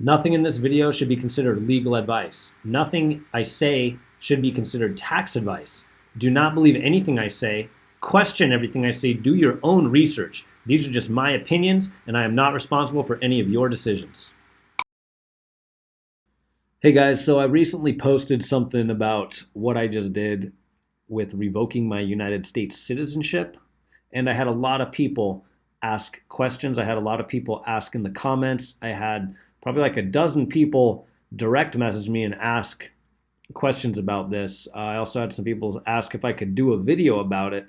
Nothing in this video should be considered legal advice. Nothing I say should be considered tax advice. Do not believe anything I say. Question everything I say. Do your own research. These are just my opinions, and I am not responsible for any of your decisions. Hey guys, so I recently posted something about what I just did with revoking my United States citizenship, and I had a lot of people ask questions. I had a lot of people ask in the comments. I had probably like a dozen people direct message me and ask questions about this. I also had some people ask if I could do a video about it.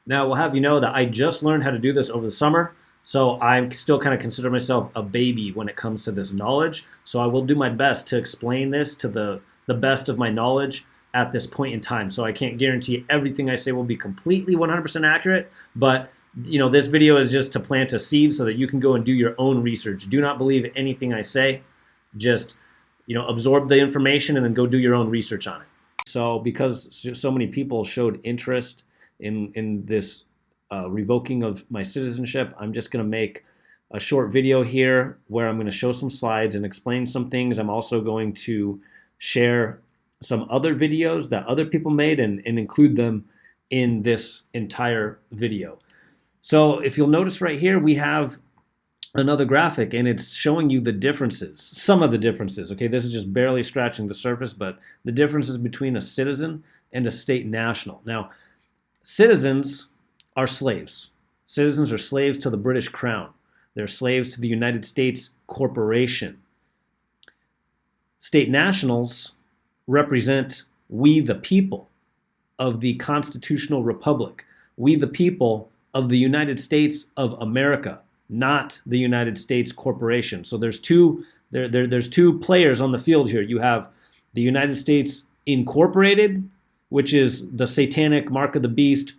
Now, we'll have you know that I just learned how to do this over the summer, so I still kind of consider myself a baby when it comes to this knowledge. So I will do my best to explain this to the best of my knowledge at this point in time. So I can't guarantee everything I say will be completely 100% accurate, but this video is just to plant a seed so that you can go and do your own research. Do not believe anything I say. Just, absorb the information and then go do your own research on it. So because so many people showed interest in this revoking of my citizenship, I'm just going to make a short video here where I'm going to show some slides and explain some things. I'm also going to share some other videos that other people made and include them in this entire video. So if you'll notice right here, we have another graphic and it's showing you the differences, some of the differences. Okay, this is just barely scratching the surface, but the differences between a citizen and a state national. Now, citizens are slaves. Citizens are slaves to the British Crown. They're slaves to the United States Corporation. State nationals represent we the people of the constitutional republic. We the people of the United States of America, not the United States Corporation. So there's two players on the field here. You have the United States Incorporated, which is the satanic mark of the beast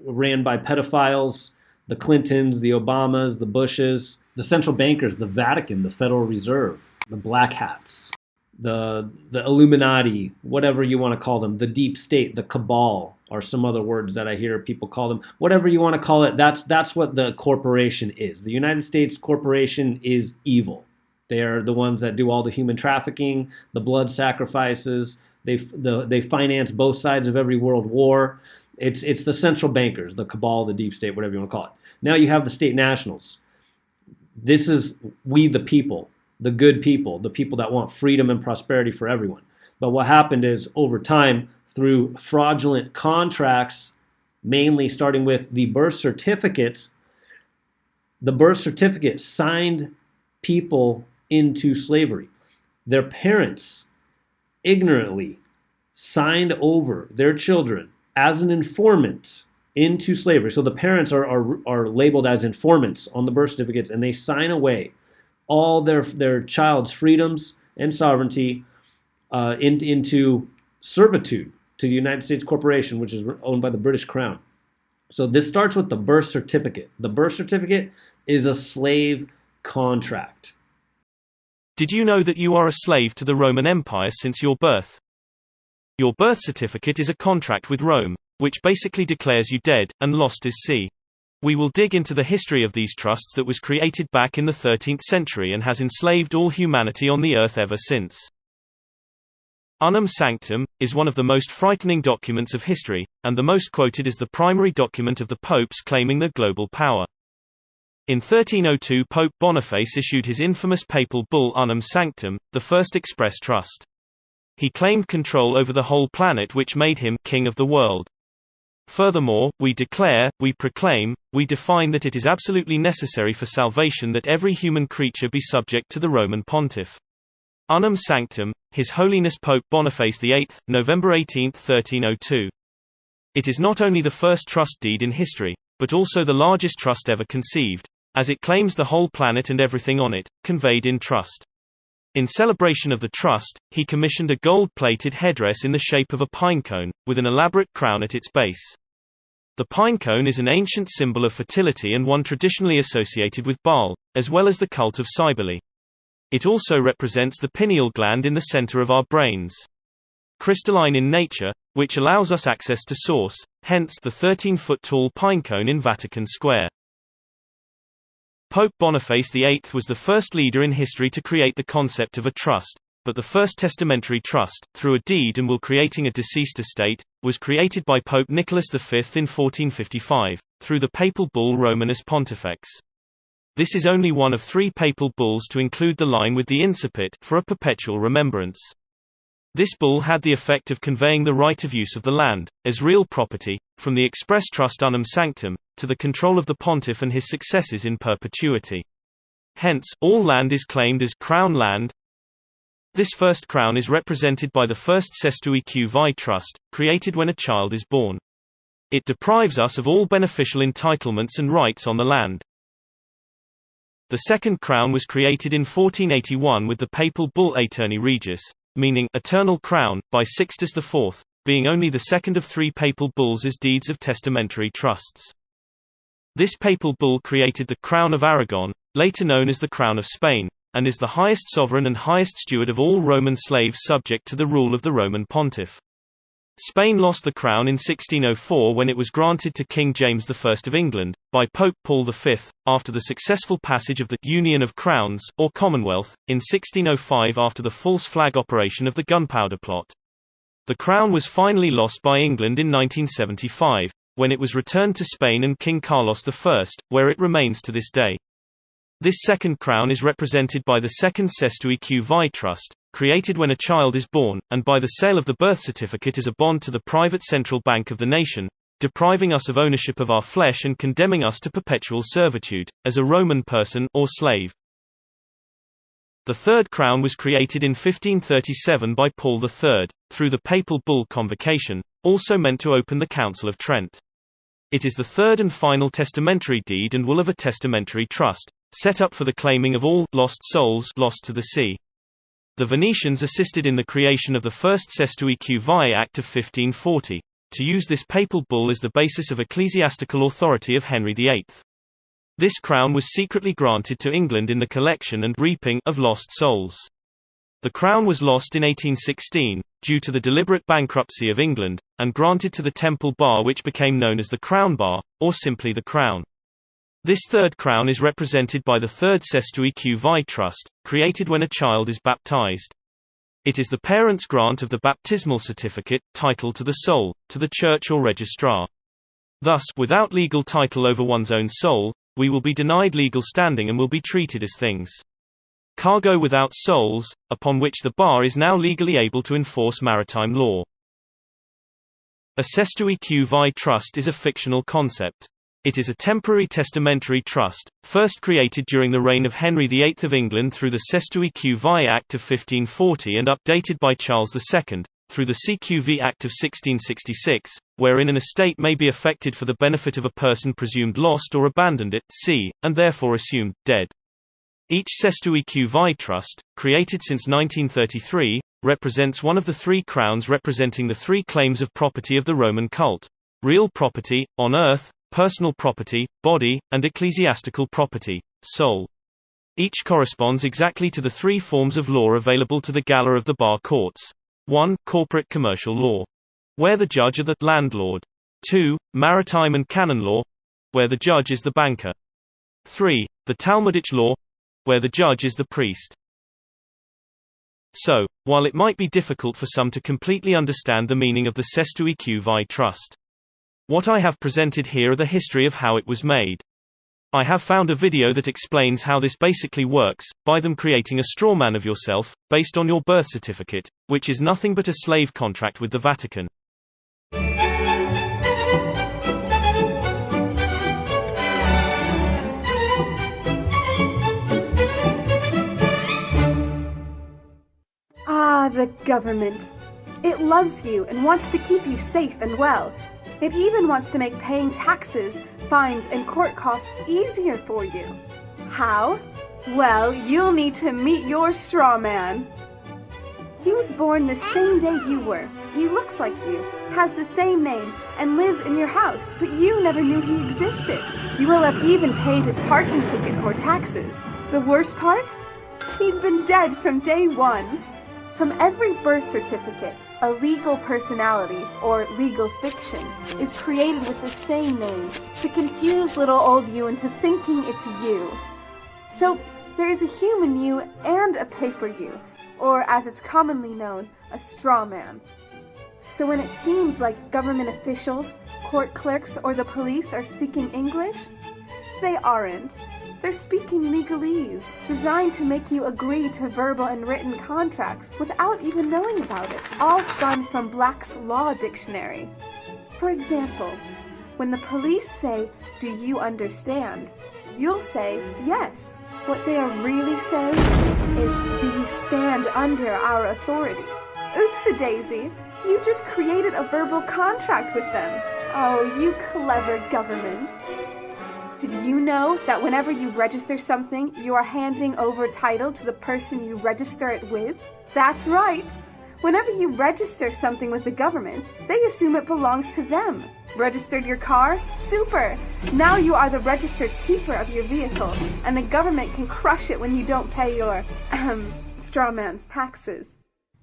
ran by pedophiles, the Clintons, the Obamas, the Bushes, the central bankers, the Vatican, the Federal Reserve, the black hats, the Illuminati, whatever you want to call them, the deep state, the cabal, or some other words that I hear people call them. Whatever you want to call it, that's what the corporation is. The United States Corporation is evil. They are the ones that do all the human trafficking, the blood sacrifices. They finance both sides of every world war. It's the central bankers, the cabal, the deep state, whatever you want to call it. Now you have the state nationals. This is we the people, the good people, the people that want freedom and prosperity for everyone. But what happened is over time, through fraudulent contracts, mainly starting with the birth certificates, the birth certificate signed people into slavery. Their parents ignorantly signed over their children as an informant into slavery. So the parents are labeled as informants on the birth certificates, and they sign away all their child's freedoms and sovereignty into servitude to the United States Corporation, which is owned by the British Crown. So this starts with the birth certificate. The birth certificate is a slave contract. Did you know that you are a slave to the Roman Empire since your birth? Your birth certificate is a contract with Rome, which basically declares you dead, and lost at sea. We will dig into the history of these trusts that was created back in the 13th century and has enslaved all humanity on the earth ever since. Unum Sanctum is one of the most frightening documents of history, and the most quoted is the primary document of the popes claiming the global power. In 1302, Pope Boniface issued his infamous papal bull Unum Sanctum, the first express trust. He claimed control over the whole planet, which made him king of the world. Furthermore, we declare, we proclaim, we define that it is absolutely necessary for salvation that every human creature be subject to the Roman Pontiff. Unum Sanctum, His Holiness Pope Boniface VIII, November 18, 1302. It is not only the first trust deed in history, but also the largest trust ever conceived, as it claims the whole planet and everything on it, conveyed in trust. In celebration of the trust, he commissioned a gold-plated headdress in the shape of a pinecone, with an elaborate crown at its base. The pinecone is an ancient symbol of fertility and one traditionally associated with Baal, as well as the cult of Cybele. It also represents the pineal gland in the center of our brains. Crystalline in nature, which allows us access to source, hence the 13-foot-tall pinecone in Vatican Square. Pope Boniface VIII was the first leader in history to create the concept of a trust, but the first testamentary trust, through a deed and will creating a deceased estate, was created by Pope Nicholas V in 1455, through the papal bull Romanus Pontifex. This is only one of 3 papal bulls to include the line with the incipit for a perpetual remembrance. This bull had the effect of conveying the right of use of the land, as real property, from the express trust unum sanctum, to the control of the pontiff and his successors in perpetuity. Hence, all land is claimed as crown land. This first crown is represented by the first Cestui Que trust, created when a child is born. It deprives us of all beneficial entitlements and rights on the land. The second crown was created in 1481 with the papal bull Aeterni Regis, meaning eternal crown, by Sixtus IV, being only the second of 3 papal bulls as deeds of testamentary trusts. This papal bull created the Crown of Aragon, later known as the Crown of Spain, and is the highest sovereign and highest steward of all Roman slaves subject to the rule of the Roman pontiff. Spain lost the crown in 1604 when it was granted to King James I of England, by Pope Paul V, after the successful passage of the Union of Crowns, or Commonwealth, in 1605 after the false flag operation of the Gunpowder Plot. The crown was finally lost by England in 1975, when it was returned to Spain and King Carlos I, where it remains to this day. This second crown is represented by the second Cestui Que trust, created when a child is born, and by the sale of the birth certificate as a bond to the private central bank of the nation, depriving us of ownership of our flesh and condemning us to perpetual servitude, as a Roman person or slave. The third crown was created in 1537 by Paul III, through the papal bull Convocation, also meant to open the Council of Trent. It is the third and final testamentary deed and will of a testamentary trust, set up for the claiming of all lost souls lost to the sea. The Venetians assisted in the creation of the first Cestui Que Act of 1540, to use this papal bull as the basis of ecclesiastical authority of Henry VIII. This crown was secretly granted to England in the collection and reaping of lost souls. The crown was lost in 1816, due to the deliberate bankruptcy of England, and granted to the Temple Bar, which became known as the Crown Bar, or simply the Crown. This third crown is represented by the third Cestui Que trust, created when a child is baptized. It is the parent's grant of the baptismal certificate, title to the soul, to the church or registrar. Thus, without legal title over one's own soul, we will be denied legal standing and will be treated as things. Cargo without souls, upon which the bar is now legally able to enforce maritime law. A Cestui Que trust is a fictional concept. It is a temporary testamentary trust, first created during the reign of Henry VIII of England through the Cestui Que Act of 1540 and updated by Charles II, through the CQV Act of 1666, wherein an estate may be affected for the benefit of a person presumed lost or abandoned at sea, and therefore assumed dead. Each Cestui Que trust, created since 1933, represents one of the 3 crowns representing the 3 claims of property of the Roman cult: real property, on earth, personal property, body, and ecclesiastical property, soul. Each corresponds exactly to the 3 forms of law available to the gala of the bar courts. 1. Corporate commercial law, where the judge are the landlord. 2. Maritime and canon law, where the judge is the banker. 3. The Talmudic law, where the judge is the priest. So, while it might be difficult for some to completely understand the meaning of the Cestui Que trust, what I have presented here are the history of how it was made. I have found a video that explains how this basically works, by them creating a straw man of yourself, based on your birth certificate, which is nothing but a slave contract with the Vatican. Ah, the government. It loves you and wants to keep you safe and well. It even wants to make paying taxes, fines, and court costs easier for you. How? Well, you'll need to meet your straw man. He was born the same day you were. He looks like you, has the same name, and lives in your house, but you never knew he existed. You will have even paid his parking tickets or taxes. The worst part? He's been dead from day 1. From every birth certificate, a legal personality, or legal fiction, is created with the same name to confuse little old you into thinking it's you. So there is a human you and a paper you, or as it's commonly known, a straw man. So when it seems like government officials, court clerks, or the police are speaking English, they aren't. They're speaking legalese, designed to make you agree to verbal and written contracts without even knowing about it, all spun from Black's Law Dictionary. For example, when the police say, "Do you understand?" you'll say, "Yes." What they are really saying is, "Do you stand under our authority?" Oopsie-daisy, you just created a verbal contract with them. Oh, you clever government. Did you know that whenever you register something, you are handing over title to the person you register it with? That's right. Whenever you register something with the government, they assume it belongs to them. Registered your car? Super! Now you are the registered keeper of your vehicle, and the government can crush it when you don't pay your, straw man's taxes.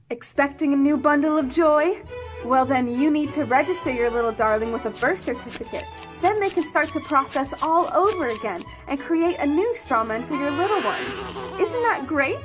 Expecting a new bundle of joy? Well, then you need to register your little darling with a birth certificate. Then they can start the process all over again and create a new straw man for your little one. Isn't that great?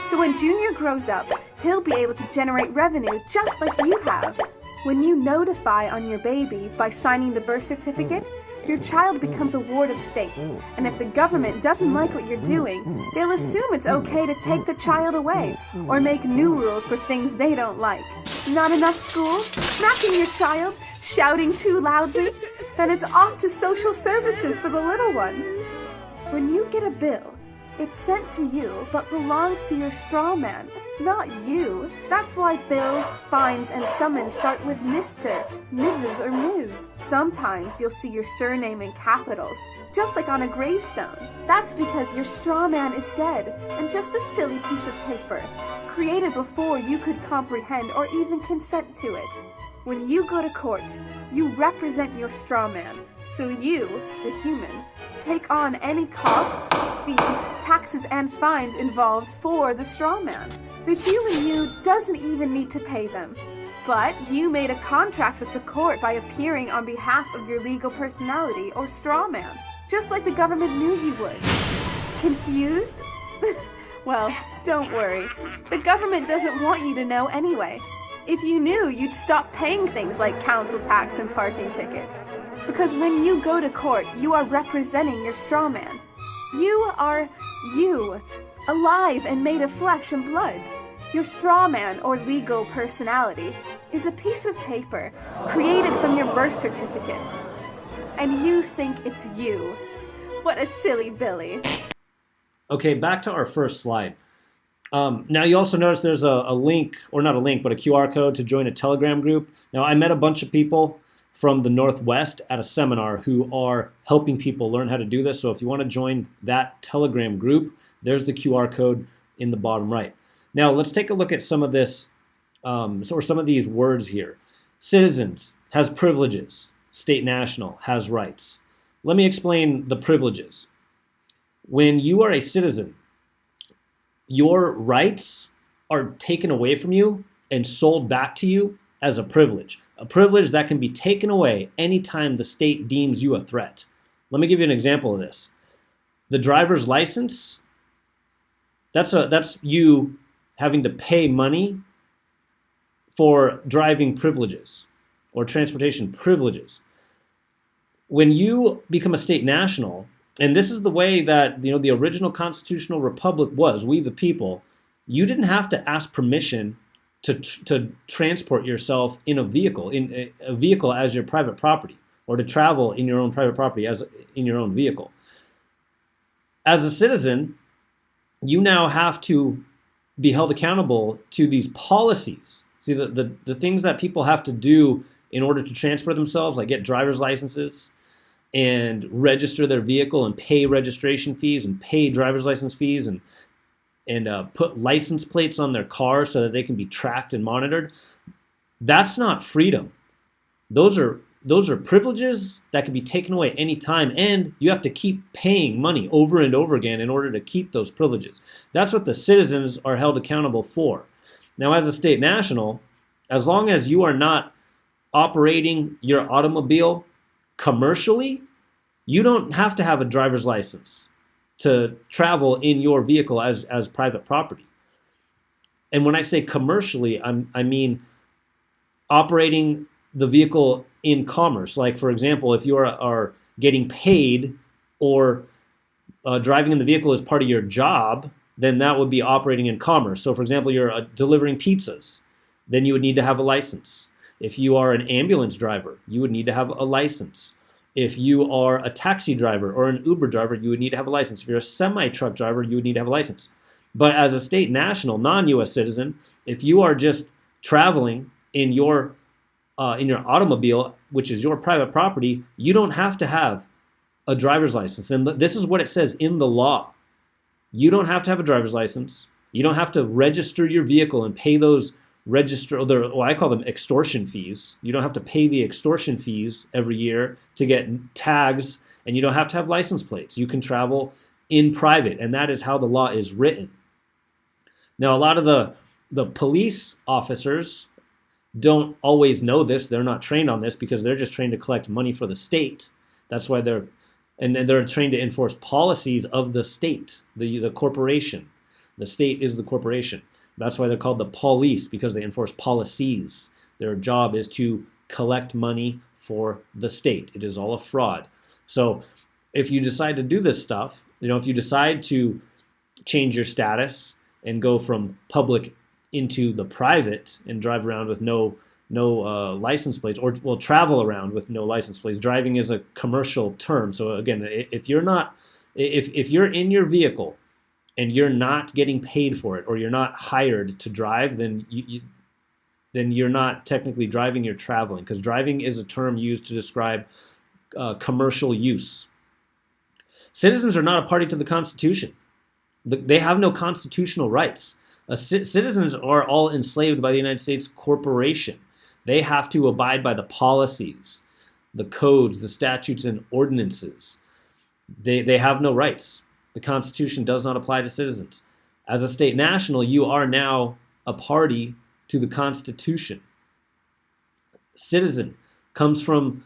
So when Junior grows up, he'll be able to generate revenue just like you have. When you notify on your baby by signing the birth certificate, your child becomes a ward of state. And if the government doesn't like what you're doing, they'll assume it's okay to take the child away or make new rules for things they don't like. Not enough school? Smacking your child? Shouting too loudly? Then it's off to social services for the little one. When you get a bill, it's sent to you but belongs to your straw man, not you. That's why bills, fines, and summons start with Mr., Mrs., or Ms. Sometimes you'll see your surname in capitals, just like on a gravestone. That's because your straw man is dead and just a silly piece of paper, created before you could comprehend or even consent to it. When you go to court, you represent your straw man, so you, the human, take on any costs, fees, taxes, and fines involved for the straw man. The human you doesn't even need to pay them. But you made a contract with the court by appearing on behalf of your legal personality or straw man, just like the government knew you would. Confused? Well, don't worry. The government doesn't want you to know anyway. If you knew, you'd stop paying things like council tax and parking tickets. Because when you go to court, you are representing your straw man. You are you, alive and made of flesh and blood. Your straw man, or legal personality, is a piece of paper created from your birth certificate. And you think it's you. What a silly Billy. Okay, back to our first slide. Now you also notice there's a link, or not a link, but a QR code to join a Telegram group. Now I met a bunch of people from the Northwest at a seminar who are helping people learn how to do this. So if you want to join that Telegram group, there's the QR code in the bottom right. Now let's take a look at some of this, or some of these words here. Citizens has privileges. State national has rights. Let me explain the privileges. When you are a citizen, your rights are taken away from you and sold back to you as a privilege that can be taken away anytime the state deems you a threat. Let me give you an example of this. The driver's license, that's you having to pay money for driving privileges or transportation privileges. When you become a state national, and this is the way that the original constitutional republic was, we the people, you didn't have to ask permission to transport yourself in a vehicle as your private property, or to travel in your own private property as in your own vehicle. As a citizen, you now have to be held accountable to these policies. See, the things that people have to do in order to transport themselves, like get driver's licenses and register their vehicle and pay registration fees and pay driver's license fees and put license plates on their car so that they can be tracked and monitored. That's not freedom. Those are privileges that can be taken away anytime, and you have to keep paying money over and over again in order to keep those privileges. That's what the citizens are held accountable for. Now, as a state national, as long as you are not operating your automobile commercially, you don't have to have a driver's license. to travel in your vehicle as private property. And when I say commercially, I mean operating the vehicle in commerce. Like, for example, if you are getting paid or driving in the vehicle as part of your job, then that would be operating in commerce. So, for example, you're delivering pizzas, then you would need to have a license. If you are an ambulance driver, you would need to have a license. If you are a taxi driver or an Uber driver, you would need to have a license. If you're a semi-truck driver, you would need to have a license. But as a state national, non-U.S. citizen, if you are just traveling in your automobile, which is your private property, you don't have to have a driver's license. And this is what it says in the law. You don't have to have a driver's license. You don't have to register your vehicle and pay those I call them extortion fees. You don't have to pay the extortion fees every year to get tags, and you don't have to have license plates. You can travel in private, and that is how the law is written. Now, a lot of the police officers don't always know this. They're not trained on this because they're just trained to collect money for the state. That's why they're trained to enforce policies of the state, the corporation. The state is the corporation. That's why they're called the police, because they enforce policies. Their job is to collect money for the state. It is all a fraud. So if you decide to do this stuff, if you decide to change your status and go from public into the private and drive around with no license plates, or travel around with no license plates. Driving is a commercial term. So again, if you're in your vehicle and you're not getting paid for it, or you're not hired to drive, then you're not technically driving, you're traveling, because driving is a term used to describe commercial use. Citizens are not a party to the Constitution. They have no constitutional rights. Citizens are all enslaved by the United States corporation. They have to abide by the policies, the codes, the statutes, and ordinances. They have no rights. The Constitution does not apply to citizens. As a state national, you are now a party to the Constitution. Citizen comes from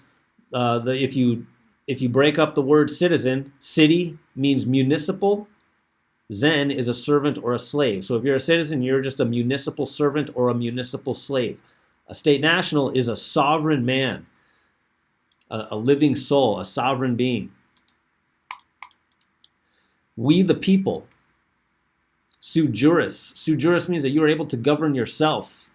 if you break up the word citizen, city means municipal. Zen is a servant or a slave. So if you're a citizen, you're just a municipal servant or a municipal slave. A state national is a sovereign man, a living soul, a sovereign being. We the people. Sui juris. Sui juris means that you are able to govern yourself.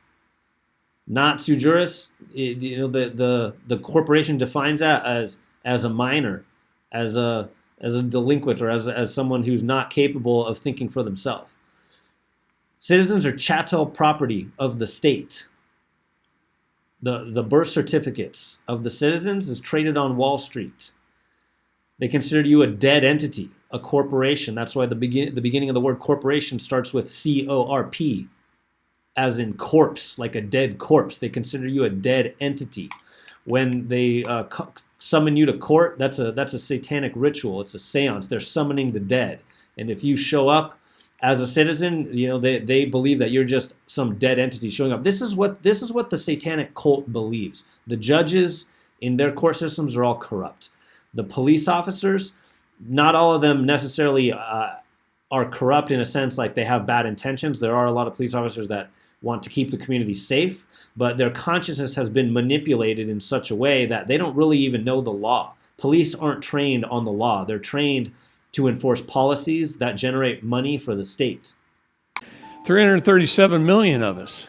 Not sui juris, the corporation defines that as a minor, as a delinquent, or as someone who's not capable of thinking for themselves. Citizens are chattel property of the state. The birth certificates of the citizens is traded on Wall Street. They consider you a dead entity, a corporation. That's why the beginning of the word corporation starts with C-O-R-P, as in corpse, like a dead corpse. They consider you a dead entity. When they summon you to court, that's a satanic ritual. It's a seance. They're summoning the dead. And if you show up as a citizen, they believe that you're just some dead entity showing up. This is what the satanic cult believes. The judges in their court systems are all corrupt. The police officers, not all of them necessarily are corrupt in a sense like they have bad intentions. There are a lot of police officers that want to keep the community safe, but their consciousness has been manipulated in such a way that they don't really even know the law. Police aren't trained on the law. They're trained to enforce policies that generate money for the state. 337 million of us.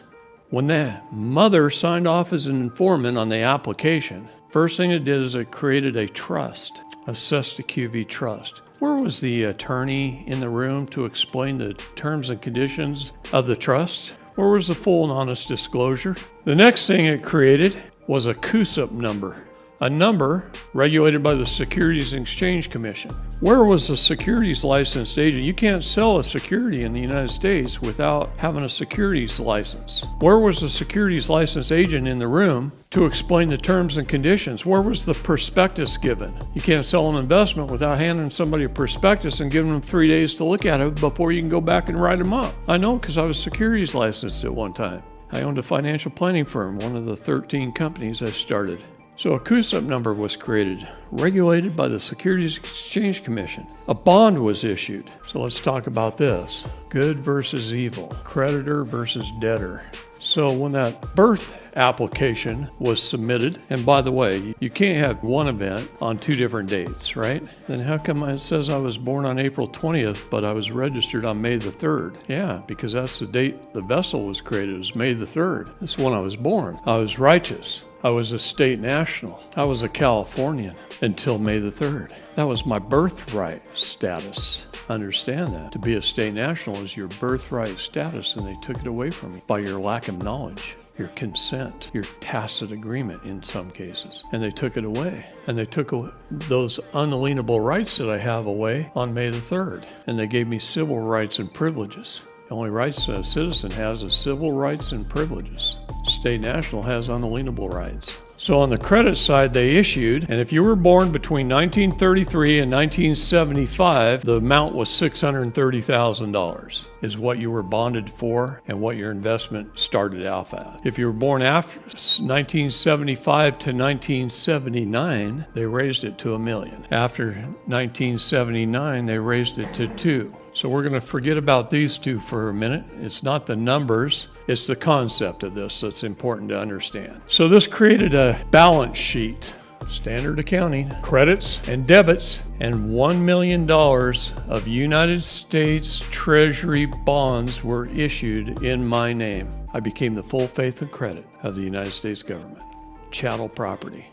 When the mother signed off as an informant on the application, first thing it did is it created a trust, a SESTA-QV trust. Where was the attorney in the room to explain the terms and conditions of the trust? Where was the full and honest disclosure? The next thing it created was a CUSIP number, a number regulated by the Securities and Exchange Commission. Where was the securities licensed agent? You can't sell a security in the United States without having a securities license. Where was the securities licensed agent in the room to explain the terms and conditions? Where was the prospectus given? You can't sell an investment without handing somebody a prospectus and giving them 3 days to look at it before you can go back and write them up. I know because I was securities licensed at one time. I owned a financial planning firm, one of the 13 companies I started. So a CUSIP number was created, regulated by the Securities Exchange Commission. A bond was issued. So let's talk about this. Good versus evil, creditor versus debtor. So when that birth application was submitted, and by the way, you can't have one event on two different dates, right? Then how come it says I was born on April 20th, but I was registered on May the 3rd? Yeah, because that's the date the vessel was created. It was May the 3rd. That's when I was born. I was righteous. I was a state national. I was a Californian until May the 3rd. That was my birthright status. Understand that. To be a state national is your birthright status, and they took it away from me by your lack of knowledge, your consent, your tacit agreement in some cases. And they took it away. And they took those unalienable rights that I have away on May the 3rd. And they gave me civil rights and privileges. The only rights a citizen has is civil rights and privileges. State national has unalienable rights. So on the credit side, they issued, and if you were born between 1933 and 1975, the amount was $630,000 is what you were bonded for and what your investment started out at. If you were born after 1975 to 1979, they raised it to $1 million. After 1979, they raised it to $2 million. So we're going to forget about these two for a minute. It's not the numbers, it's the concept of this that's important to understand. So this created a balance sheet, standard accounting, credits and debits, and $1 million of United States Treasury bonds were issued in my name. I became the full faith and credit of the United States government. Chattel property.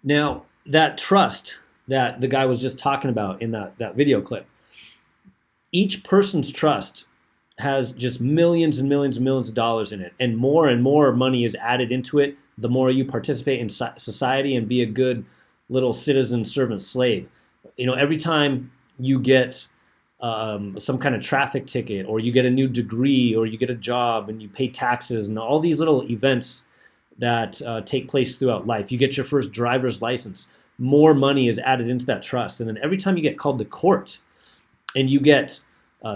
Now, that trust that the guy was just talking about in that video clip, each person's trust has just millions and millions and millions of dollars in it, and more money is added into it the more you participate in society and be a good little citizen, servant, slave. You know, every time you get some kind of traffic ticket, or you get a new degree, or you get a job and you pay taxes, and all these little events that take place throughout life. You get your first driver's license. More money is added into that trust. And then every time you get called to court and you get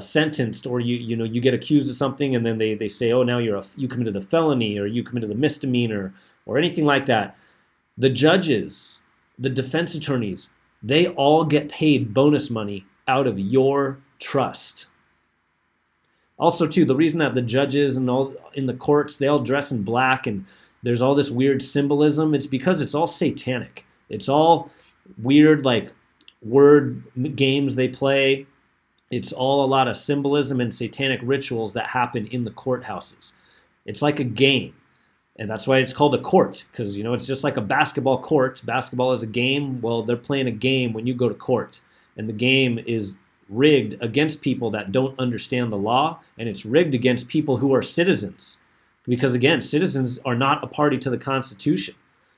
sentenced, or you get accused of something, and then they say, oh, now you committed a felony, or you committed a misdemeanor, or anything like that. The judges, the defense attorneys, they all get paid bonus money out of your trust. Also, too, the reason that the judges and all in the courts, they all dress in black and there's all this weird symbolism, it's because it's all satanic. It's all weird, like, word games they play. It's all a lot of symbolism and satanic rituals that happen in the courthouses. It's like a game. And that's why it's called a court, because, it's just like a basketball court. Basketball is a game. Well, they're playing a game when you go to court. And the game is rigged against people that don't understand the law, and it's rigged against people who are citizens. Because, again, citizens are not a party to the Constitution.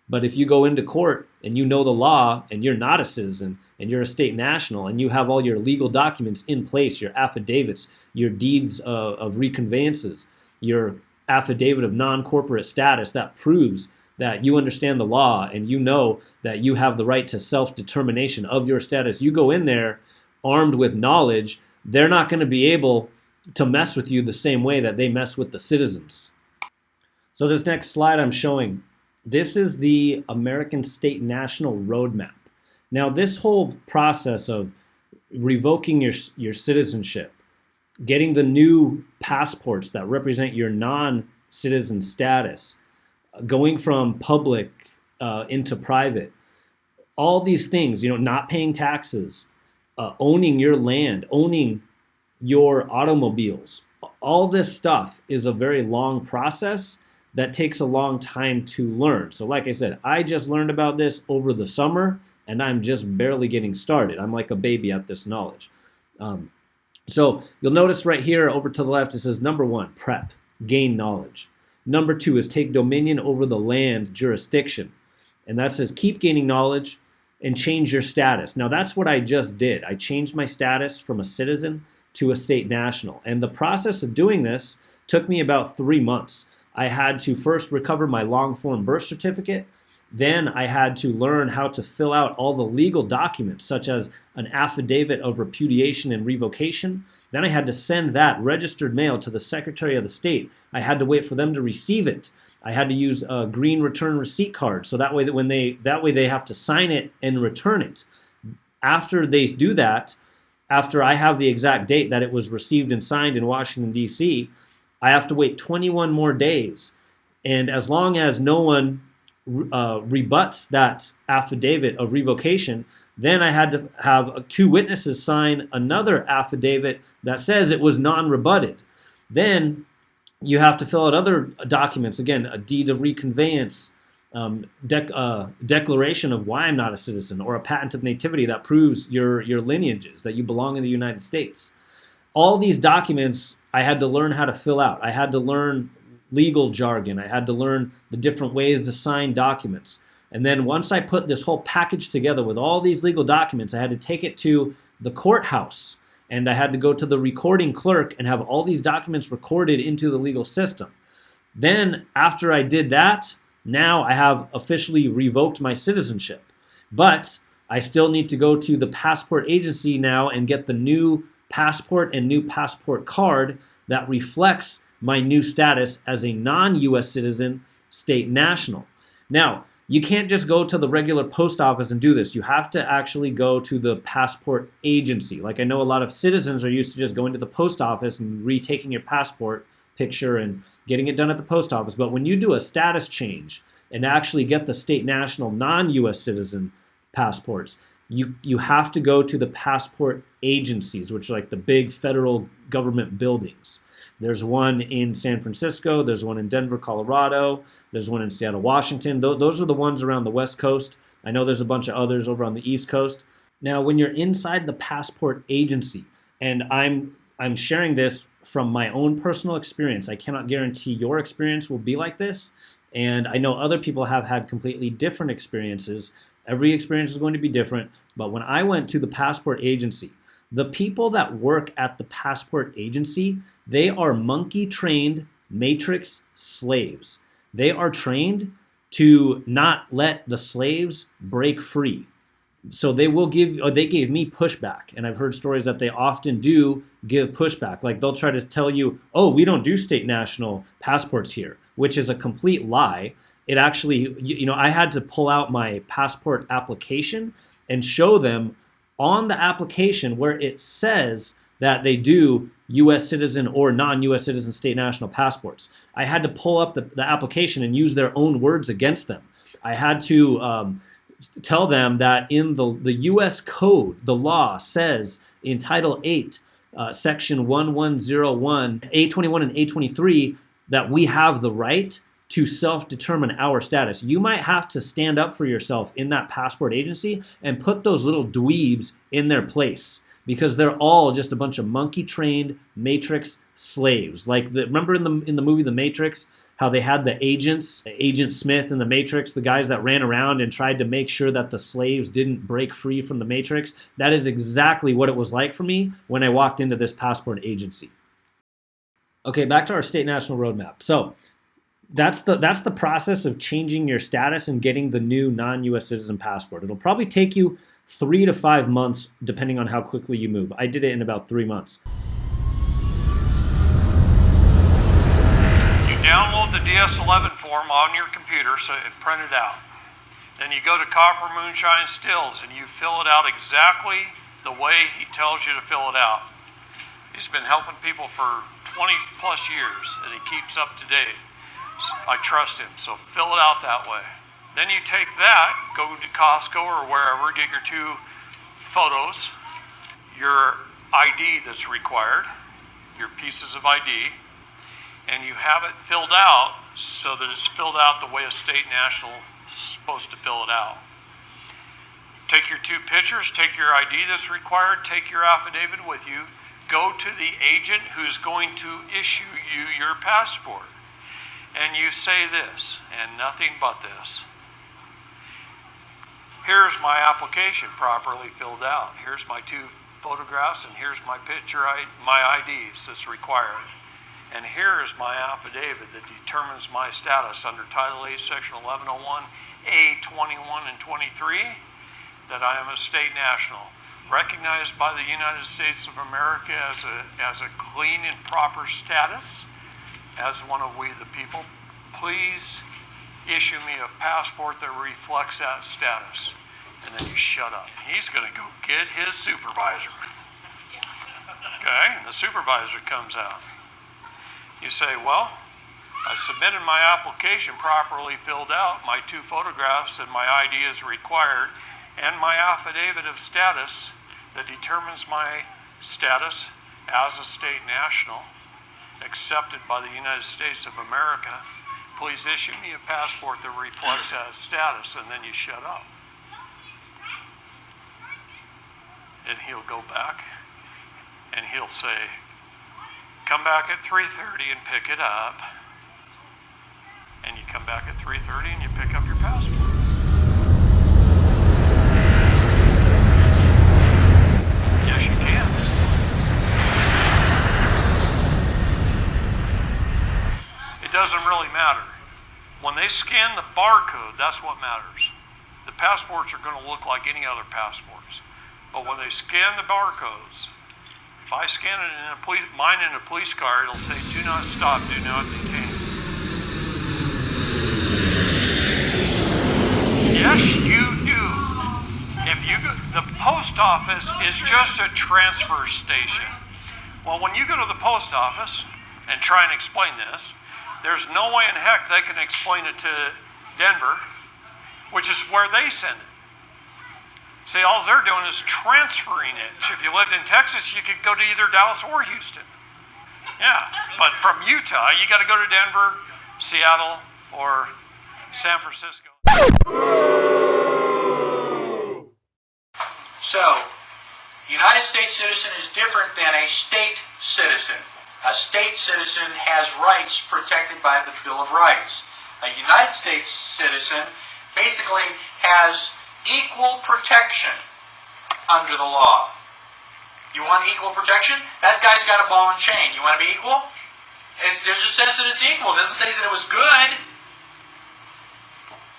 But if you go into court and you know the law and you're not a citizen and you're a state national and you have all your legal documents in place, your affidavits, your deeds of reconveyances, your affidavit of non-corporate status that proves that you understand the law and you know that you have the right to self-determination of your status, you go in there armed with knowledge, they're not going to be able to mess with you the same way that they mess with the citizens. So this next slide I'm showing, this is the American State National Roadmap. Now, this whole process of revoking your citizenship, getting the new passports that represent your non-citizen status, going from public into private, all these things, not paying taxes, owning your land, owning your automobiles, all this stuff is a very long process that takes a long time to learn. So like I said, I just learned about this over the summer, and I'm just barely getting started. I'm like a baby at this knowledge. So you'll notice right here over to the left, it says number 1, prep, gain knowledge. Number 2 is take dominion over the land jurisdiction. And that says keep gaining knowledge and change your status. Now that's what I just did. I changed my status from a citizen to a state national. And the process of doing this took me about 3 months. I had to first recover my long-form birth certificate. Then I had to learn how to fill out all the legal documents, such as an affidavit of repudiation and revocation. Then I had to send that registered mail to the Secretary of the State. I had to wait for them to receive it. I had to use a green return receipt card, so that way they have to sign it and return it. After they do that, after I have the exact date that it was received and signed in Washington, D.C., I have to wait 21 more days. And as long as no one rebuts that affidavit of revocation, then I had to have 2 witnesses sign another affidavit that says it was non-rebutted. Then you have to fill out other documents, again, a deed of reconveyance, declaration of why I'm not a citizen, or a patent of nativity that proves your lineages, that you belong in the United States. All these documents I had to learn how to fill out. I had to learn legal jargon. I had to learn the different ways to sign documents. And then once I put this whole package together with all these legal documents, I had to take it to the courthouse, and I had to go to the recording clerk and have all these documents recorded into the legal system. Then after I did that, now I have officially revoked my citizenship. But I still need to go to the passport agency now and get the new passport and new passport card that reflects my new status as a non-US citizen, state national. Now, you can't just go to the regular post office and do this. You have to actually go to the passport agency. Like, I know a lot of citizens are used to just going to the post office and retaking your passport picture and getting it done at the post office. But when you do a status change and actually get the state national non-US citizen passports, you have to go to the passport agencies, which are like the big federal government buildings. There's one in San Francisco, there's one in Denver, Colorado, there's one in Seattle, Washington. Those are the ones around the West Coast. I know there's a bunch of others over on the East Coast. Now, when you're inside the passport agency, and I'm sharing this from my own personal experience, I cannot guarantee your experience will be like this, and I know other people have had completely different experiences. Every experience is going to be different, but when I went to the passport agency, the people that work at the passport agency, they are monkey-trained matrix slaves. They are trained to not let the slaves break free. So they gave me pushback, and I've heard stories that they often do give pushback. Like, they'll try to tell you, oh, we don't do state national passports here, which is a complete lie. It actually, I had to pull out my passport application and show them on the application where it says that they do U.S. citizen or non-U.S. citizen state national passports. I had to pull up the application and use their own words against them. I had to tell them that in the U.S. code, the law says in Title 8, Section 1101, A21 and A23, that we have the right to self-determine our status. You might have to stand up for yourself in that passport agency and put those little dweebs in their place, because they're all just a bunch of monkey-trained matrix slaves. Like, remember in the movie The Matrix, how they had the agents, Agent Smith and the Matrix, the guys that ran around and tried to make sure that the slaves didn't break free from the Matrix? That is exactly what it was like for me when I walked into this passport agency. Okay, back to our state national roadmap. So that's the process of changing your status and getting the new non-US citizen passport. It'll probably take you 3 to 5 months, depending on how quickly you move. I did it in about 3 months. You download the DS11 form on your computer, so it printed out. Then you go to Copper Moonshine Stills and you fill it out exactly the way he tells you to fill it out. He's been helping people for 20 plus years and he keeps up to date. I trust him, so fill it out that way. Then you take that, go to Costco or wherever, get your 2 photos, your ID that's required, your pieces of ID, and you have it filled out so that it's filled out the way a state national is supposed to fill it out. Take your 2 pictures, take your ID that's required, take your affidavit with you, go to the agent who's going to issue you your passport. And you say this, and nothing but this. Here's my application properly filled out. Here's my 2 photographs, and here's my picture, my IDs that's required. And here is my affidavit that determines my status under Title 8, Section 1101, A 21 and 23, that I am a state national, recognized by the United States of America as a clean and proper status, as one of we the people. Please issue me a passport that reflects that status. And then you shut up. He's going to go get his supervisor. Okay, and the supervisor comes out. You say, well, I submitted my application properly filled out, my 2 photographs and my ID is required, and my affidavit of status that determines my status as a state national, accepted by the United States of America. Please issue me a passport that reflects that status, and then you shut up. And he'll go back and he'll say, come back at 3:30 and pick it up. And you come back at 3:30 and you pick up your passport. Yes, you can. It doesn't really matter. When they scan the barcode, that's what matters. The passports are going to look like any other passports. But when they scan the barcodes, if I scan it in mine in a police car, it'll say, do not stop, do not detain. Yes, you do. If you go, the post office is just a transfer station. Well, when you go to the post office and try and explain this, there's no way in heck they can explain it to Denver, which is where they send it. See, all they're doing is transferring it. If you lived in Texas, you could go to either Dallas or Houston. Yeah, but from Utah, you got to go to Denver, Seattle, or San Francisco. So, United States citizen is different than a state citizen. A state citizen has rights protected by the Bill of Rights. A United States citizen basically has equal protection under the law. You want equal protection? That guy's got a ball and chain. You want to be equal? There's a sense that it's equal. It doesn't say that it was good.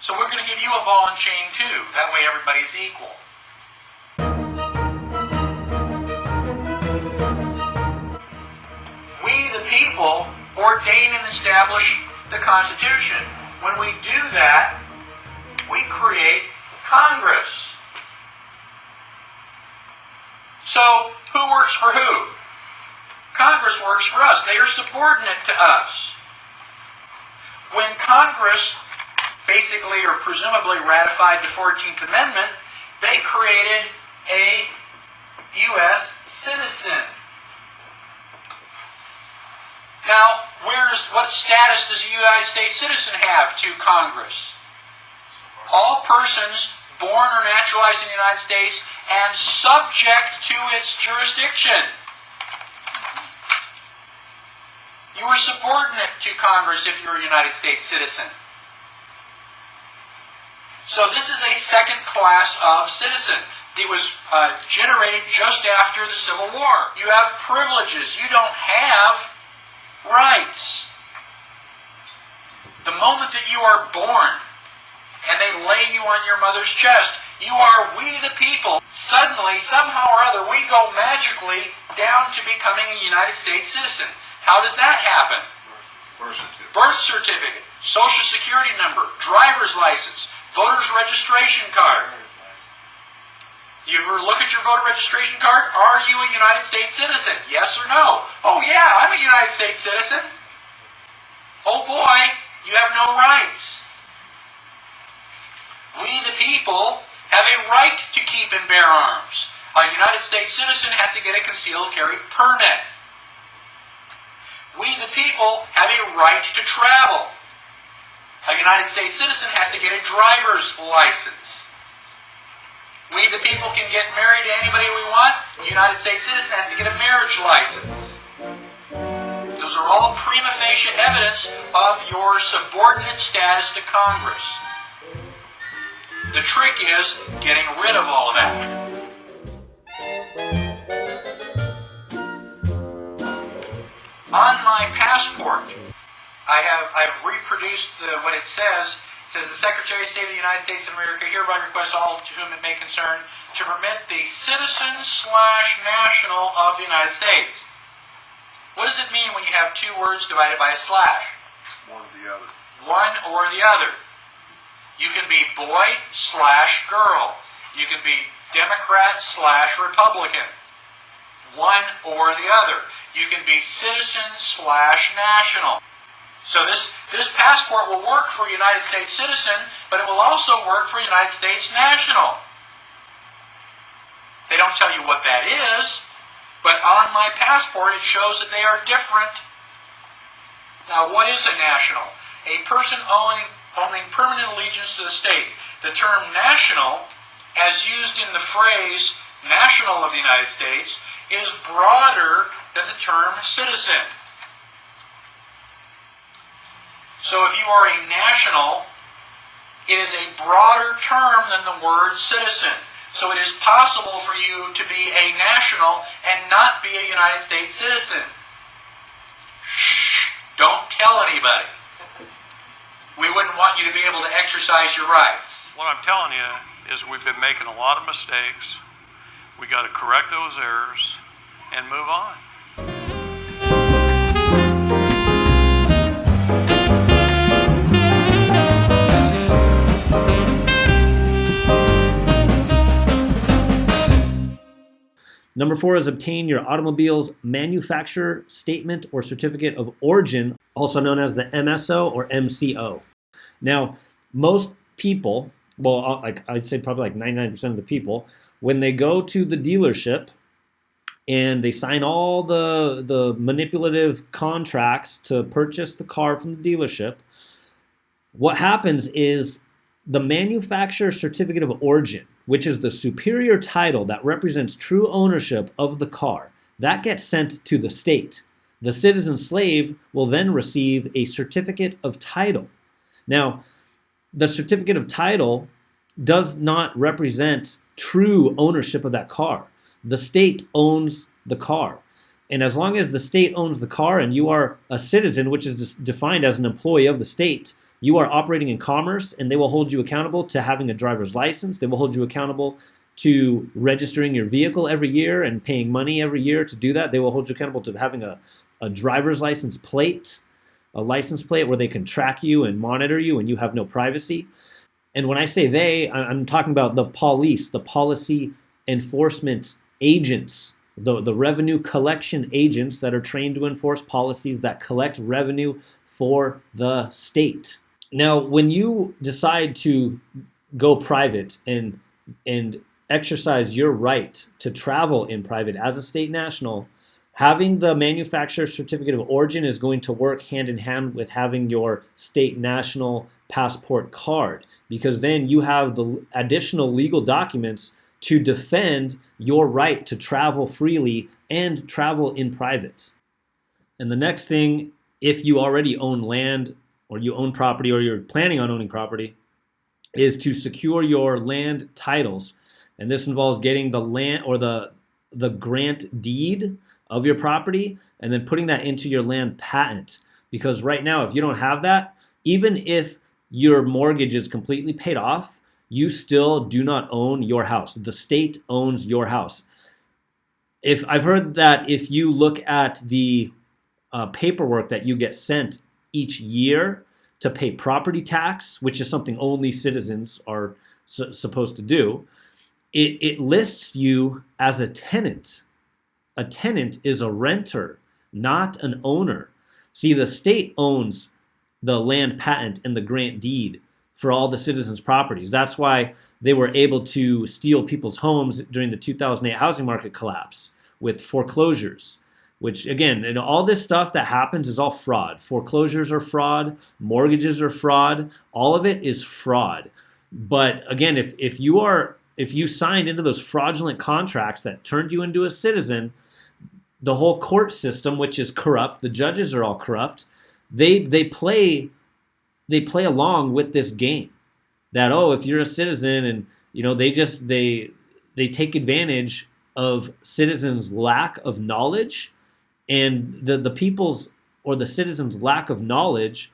So we're going to give you a ball and chain too. That way everybody's equal. We, the people, ordain and establish the Constitution. When we do that, we create Congress. So, who works for who? Congress works for us. They are subordinate to us. When Congress basically or presumably ratified the 14th Amendment, they created a U.S. citizen. Now, what status does a United States citizen have to Congress? All persons born or naturalized in the United States and subject to its jurisdiction. You are subordinate to Congress if you're a United States citizen. So this is a second class of citizen. It was generated just after the Civil War. You have privileges. You don't have rights. The moment that you are born and they lay you on your mother's chest, you are we the people. Suddenly, somehow or other, we go magically down to becoming a United States citizen. How does that happen? Birth certificate, Social Security number, driver's license, voter's registration card. You ever look at your voter registration card? Are you a United States citizen? Yes or no? Oh yeah, I'm a United States citizen. Oh boy, you have no rights. We the people have a right to keep and bear arms. A United States citizen has to get a concealed carry permit. We the people have a right to travel. A United States citizen has to get a driver's license. We the people can get married to anybody we want. A United States citizen has to get a marriage license. Those are all prima facie evidence of your subordinate status to Congress. The trick is getting rid of all of that. On my passport. I've reproduced what it says. It says the Secretary of State of the United States of America hereby requests all to whom it may concern to permit the citizen/national of the United States. What does it mean when you have two words divided by a slash? One or the other. One or the other. You can be boy/girl. You can be Democrat/Republican. One or the other. You can be citizen/national. So this passport will work for a United States citizen, but it will also work for a United States national. They don't tell you what that is, but on my passport it shows that they are different. Now, what is a national? A person owning permanent allegiance to the state. The term national, as used in the phrase national of the United States, is broader than the term citizen. So if you are a national, it is a broader term than the word citizen. So it is possible for you to be a national and not be a United States citizen. Shh! Don't tell anybody. We wouldn't want you to be able to exercise your rights. What I'm telling you is we've been making a lot of mistakes. We got to correct those errors and move on. Number 4 is obtain your automobile's manufacturer statement or certificate of origin, also known as the MSO or MCO. Now, most people, well, I'd say probably like 99% of the people, when they go to the dealership and they sign all the manipulative contracts to purchase the car from the dealership, what happens is the manufacturer certificate of origin, which is the superior title that represents true ownership of the car, that gets sent to the state. The citizen slave will then receive a certificate of title. Now, the certificate of title does not represent true ownership of that car. The state owns the car. And as long as the state owns the car and you are a citizen, which is defined as an employee of the state, you are operating in commerce, and they will hold you accountable to having a driver's license. They will hold you accountable to registering your vehicle every year and paying money every year to do that. They will hold you accountable to having a driver's license plate, a license plate where they can track you and monitor you and you have no privacy. And when I say they, I'm talking about the police, the policy enforcement agents, the revenue collection agents that are trained to enforce policies that collect revenue for the state. Now, when you decide to go private and exercise your right to travel in private as a state national, having the manufacturer certificate of origin is going to work hand in hand with having your state national passport card, because then you have the additional legal documents to defend your right to travel freely and travel in private. And the next thing, if you already own land or you own property or you're planning on owning property, is to secure your land titles. And this involves getting the land or the grant deed of your property and then putting that into your land patent. Because right now, if you don't have that, even if your mortgage is completely paid off, you still do not own your house. The state owns your house. If I've heard that if you look at the paperwork that you get sent each year to pay property tax, which is something only citizens are supposed to do, it lists you as a tenant. A tenant is a renter, not an owner. See, the state owns the land patent and the grant deed for all the citizens' properties. That's why they were able to steal people's homes during the 2008 housing market collapse with foreclosures. Which, again, and all this stuff that happens is all fraud. Foreclosures are fraud. Mortgages are fraud. All of it is fraud. But again, if you signed into those fraudulent contracts that turned you into a citizen, the whole court system, which is corrupt, the judges are all corrupt. They play along with this game. That, oh, if you're a citizen, and they take advantage of citizens' lack of knowledge and the people's or the citizens' lack of knowledge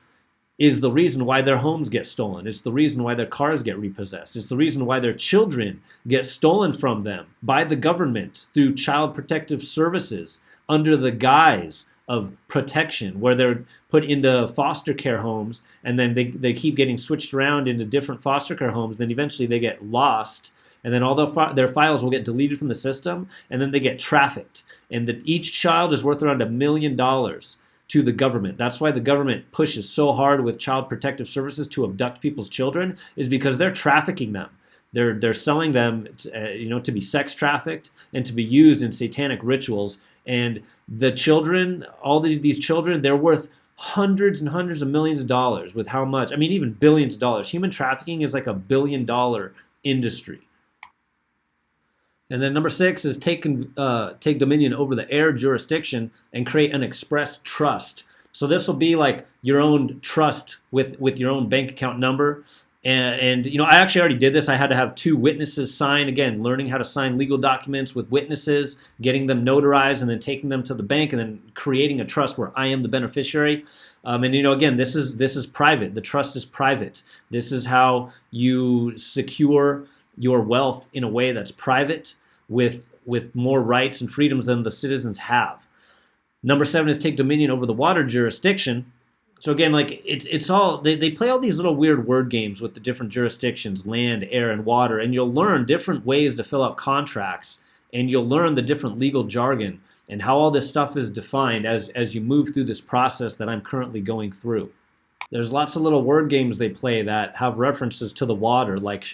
is the reason why their homes get stolen. It's the reason why their cars get repossessed. It's the reason why their children get stolen from them by the government through child protective services under the guise of protection, where they're put into foster care homes, and then they keep getting switched around into different foster care homes. Then eventually they get lost, and then all their files will get deleted from the system, and then they get trafficked. And that each child is worth around $1 million to the government. That's why the government pushes so hard with child protective services to abduct people's children, is because they're trafficking them. They're selling them, to be sex trafficked and to be used in satanic rituals. And the children, all these children, they're worth hundreds and hundreds of millions of dollars. With how much? I mean, even billions of dollars. Human trafficking is like $1 billion industry. And then number 6 is take dominion over the air jurisdiction and create an express trust. So this will be like your own trust with your own bank account number. And I actually already did this. I had to have 2 witnesses sign, again, learning how to sign legal documents with witnesses, getting them notarized, and then taking them to the bank, and then creating a trust where I am the beneficiary. Again, this is private. The trust is private. This is how you secure your wealth in a way that's private, with more rights and freedoms than the citizens have. Number 7 is take dominion over the water jurisdiction. So again, like it's all they play all these little weird word games with the different jurisdictions, land, air, and water, and you'll learn different ways to fill out contracts, and you'll learn the different legal jargon and how all this stuff is defined as you move through this process that I'm currently going through. There's lots of little word games they play that have references to the water, like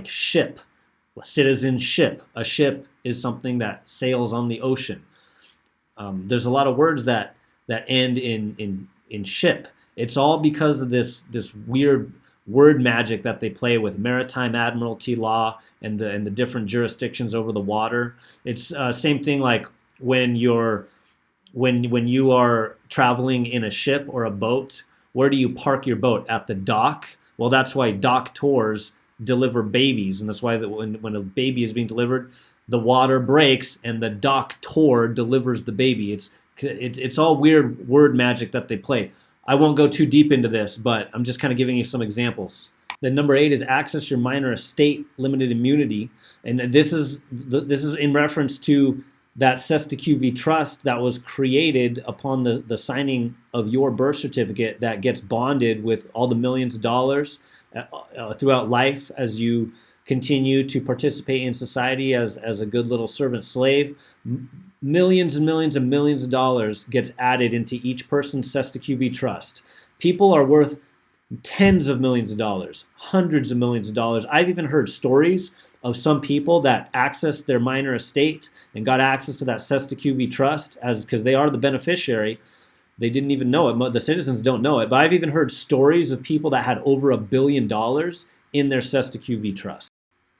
ship, citizenship. A ship is something that sails on the ocean. There's a lot of words that end in ship. It's all because of this weird word magic that they play with maritime admiralty law and the different jurisdictions over the water. It's same thing like when you are traveling in a ship or a boat. Where do you park your boat? At the dock? Well, that's why dock tours deliver babies, and that's why when a baby is being delivered, the water breaks and the dock tour delivers the baby. It's all weird word magic that they play. I won't go too deep into this, but I'm just kind of giving you some examples. Then number 8 is access your minor estate limited immunity, and this is in reference to that Cestiq trust that was created upon the signing of your birth certificate, that gets bonded with all the millions of dollars throughout life as you continue to participate in society as a good little servant slave. Millions and millions and millions of dollars gets added into each person's Cestiq trust. People are worth tens of millions of dollars, hundreds of millions of dollars. I've even heard stories of some people that accessed their minor estate and got access to that Cestiq trust because they are the beneficiary. They didn't even know it. The citizens don't know it. But I've even heard stories of people that had over $1 billion in their Cestiq trust.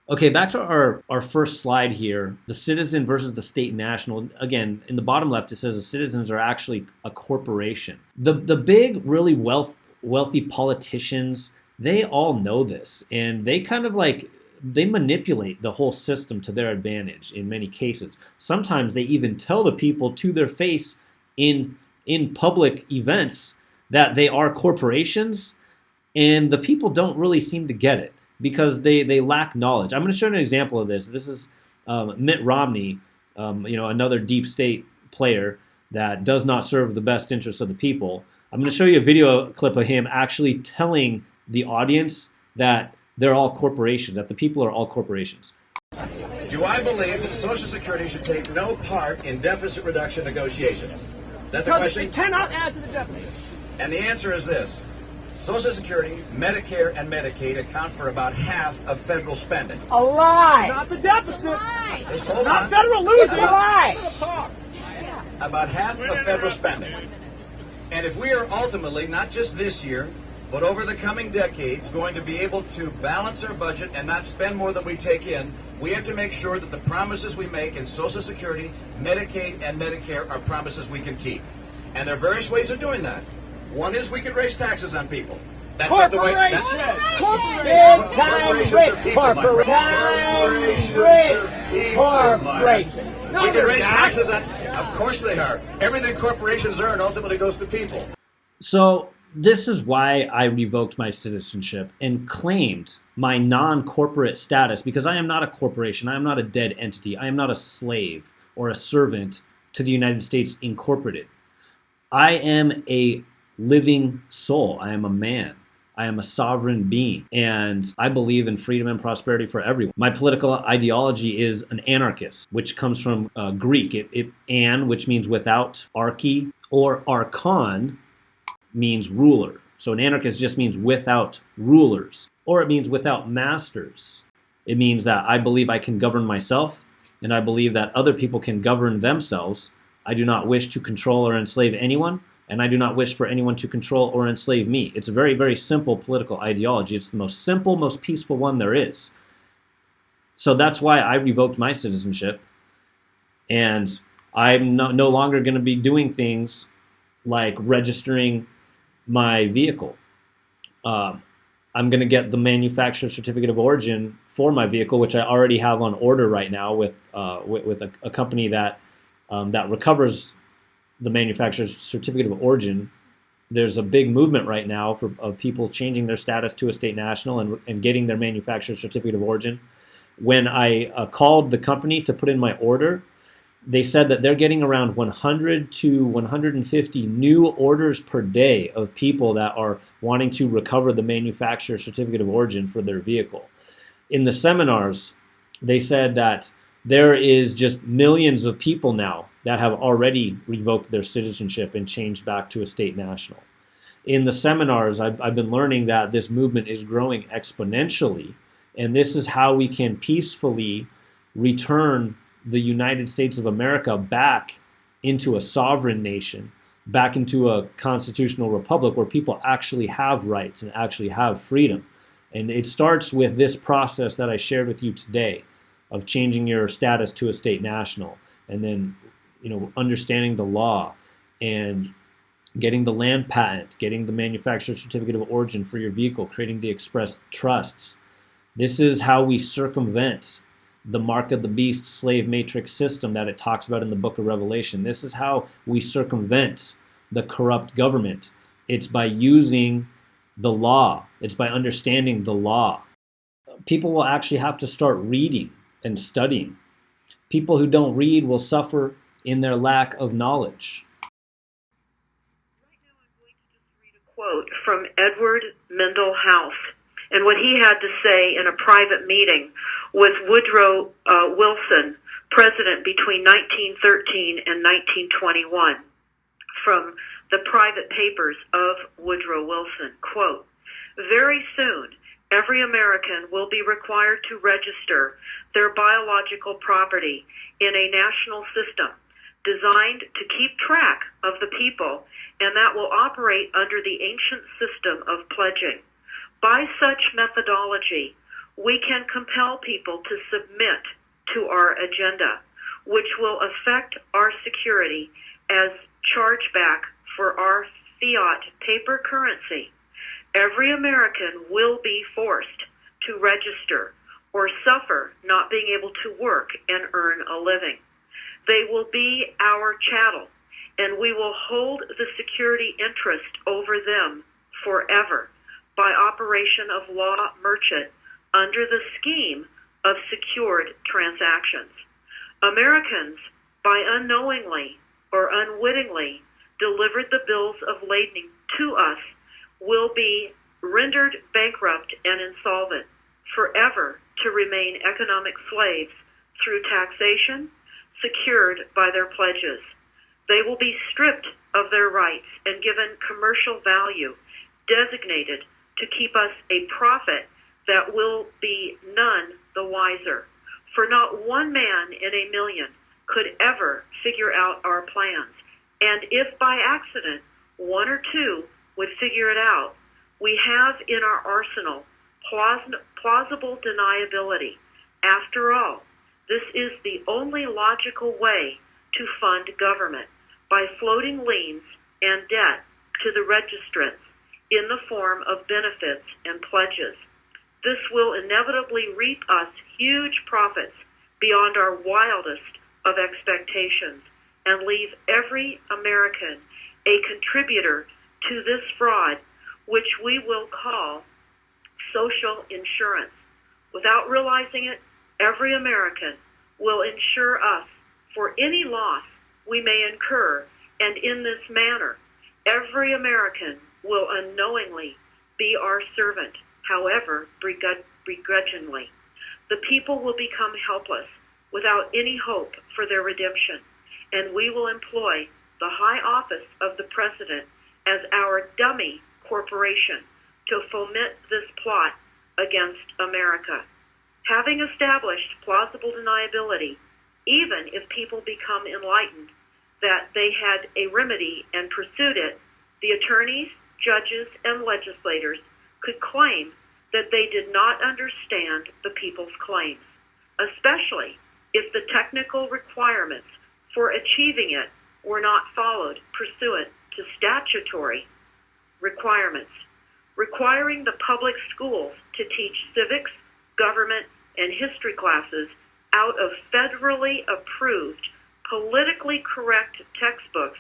Okay, back to our first slide here, the citizen versus the state national. Again, in the bottom left, it says the citizens are actually a corporation. The big, really wealthy politicians, they all know this, and they kind of they manipulate the whole system to their advantage in many cases. Sometimes they even tell the people to their face in public events that they are corporations, and the people don't really seem to get it, because they lack knowledge. I'm going to show you an example of this. This is Mitt Romney, another deep state player that does not serve the best interests of the people. I'm going to show you a video clip of him actually telling the audience that they're all corporations, that the people are all corporations. Do I believe that Social Security should take no part in deficit reduction negotiations? Is that the question? It cannot add to the deficit. And the answer is this. Social Security, Medicare, and Medicaid account for about half of federal spending. A lie! Not the deficit! Just hold Not on. federal losing! A lie! About half of federal spending. And if we are ultimately, not just this year, but over the coming decades, going to be able to balance our budget and not spend more than we take in, we have to make sure that the promises we make in Social Security, Medicaid, and Medicare are promises we can keep. And there are various ways of doing that. One is we could raise taxes on people. That's not the way. Big time rich corporation. No, We can they're raise not. taxes on. Of course they are. Everything corporations earn ultimately goes to people. So this is why I revoked my citizenship and claimed my non-corporate status, because I am not a corporation. I am not a dead entity. I am not a slave or a servant to the United States Incorporated. I am a living soul. I am a man. I am a sovereign being, and I believe in freedom and prosperity for everyone. My political ideology is an anarchist, which comes from Greek. An, which means without, arche, or archon, means ruler. So an anarchist just means without rulers, or it means without masters. It means that I believe I can govern myself, and I believe that other people can govern themselves. I do not wish to control or enslave anyone, and I do not wish for anyone to control or enslave me. It's a very, very simple political ideology. It's the most simple, most peaceful one there is. So that's why I revoked my citizenship, and I'm no longer going to be doing things like registering my vehicle. I'm going to get the manufacturer certificate of origin for my vehicle, which I already have on order right now with a company that recovers the manufacturer's certificate of origin. There's a big movement right now of people changing their status to a state national and getting their manufacturer's certificate of origin. When I called the company to put in my order, they said that they're getting around 100 to 150 new orders per day of people that are wanting to recover the manufacturer's certificate of origin for their vehicle. In the seminars, they said that there is just millions of people now that have already revoked their citizenship and changed back to a state national. In the seminars, I've been learning that this movement is growing exponentially, and this is how we can peacefully return the United States of America back into a sovereign nation, back into a constitutional republic where people actually have rights and actually have freedom. And it starts with this process that I shared with you today of changing your status to a state national, and then understanding the law and getting the land patent, getting the manufacturer's certificate of origin for your vehicle, creating the express trusts. This is how we circumvent the mark of the beast slave matrix system that it talks about in the book of Revelation. This is how we circumvent the corrupt government. It's by using the law. It's by understanding the law. People will actually have to start reading and studying. People who don't read will suffer in their lack of knowledge. Right now I'm going to just read a quote from Edward Mendell House and what he had to say in a private meeting with Woodrow Wilson, president between 1913 and 1921, from the private papers of Woodrow Wilson. Quote, "Very soon, every American will be required to register their biological property in a national system designed to keep track of the people, and that will operate under the ancient system of pledging. By such methodology, we can compel people to submit to our agenda, which will affect our security as chargeback for our fiat paper currency. Every American will be forced to register or suffer not being able to work and earn a living. They will be our chattel, and we will hold the security interest over them forever by operation of law merchant under the scheme of secured transactions. Americans, by unknowingly or unwittingly delivered the bills of lading to us, will be rendered bankrupt and insolvent, forever to remain economic slaves through taxation secured by their pledges. They will be stripped of their rights and given commercial value, designated to keep us a profit that will be none the wiser. For not one man in a million could ever figure out our plans. And if by accident one or two would figure it out, we have in our arsenal plausible deniability. After all, this is the only logical way to fund government, by floating liens and debt to the registrants in the form of benefits and pledges. This will inevitably reap us huge profits beyond our wildest of expectations and leave every American a contributor to this fraud, which we will call social insurance. Without realizing it, every American will insure us for any loss we may incur, and in this manner, every American will unknowingly be our servant, however begrudgingly. The people will become helpless without any hope for their redemption, and we will employ the high office of the President as our dummy corporation to foment this plot against America. Having established plausible deniability, even if people become enlightened that they had a remedy and pursued it, the attorneys, judges, and legislators could claim that they did not understand the people's claims, especially if the technical requirements for achieving it were not followed pursuant to statutory requirements. Requiring the public schools to teach civics, government, and history classes out of federally approved, politically correct textbooks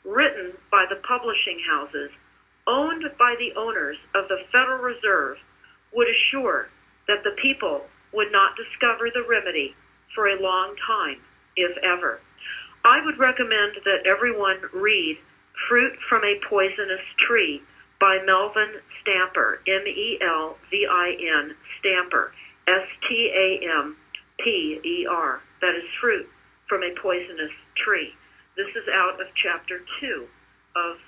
written by the publishing houses owned by the owners of the Federal Reserve would assure that the people would not discover the remedy for a long time, if ever. I would recommend that everyone read Fruit from a Poisonous Tree by Melvin Stamper, M-E-L-V-I-N, Stamper, S-T-A-M-P-E-R. That is Fruit from a Poisonous Tree. This is out of chapter 2 of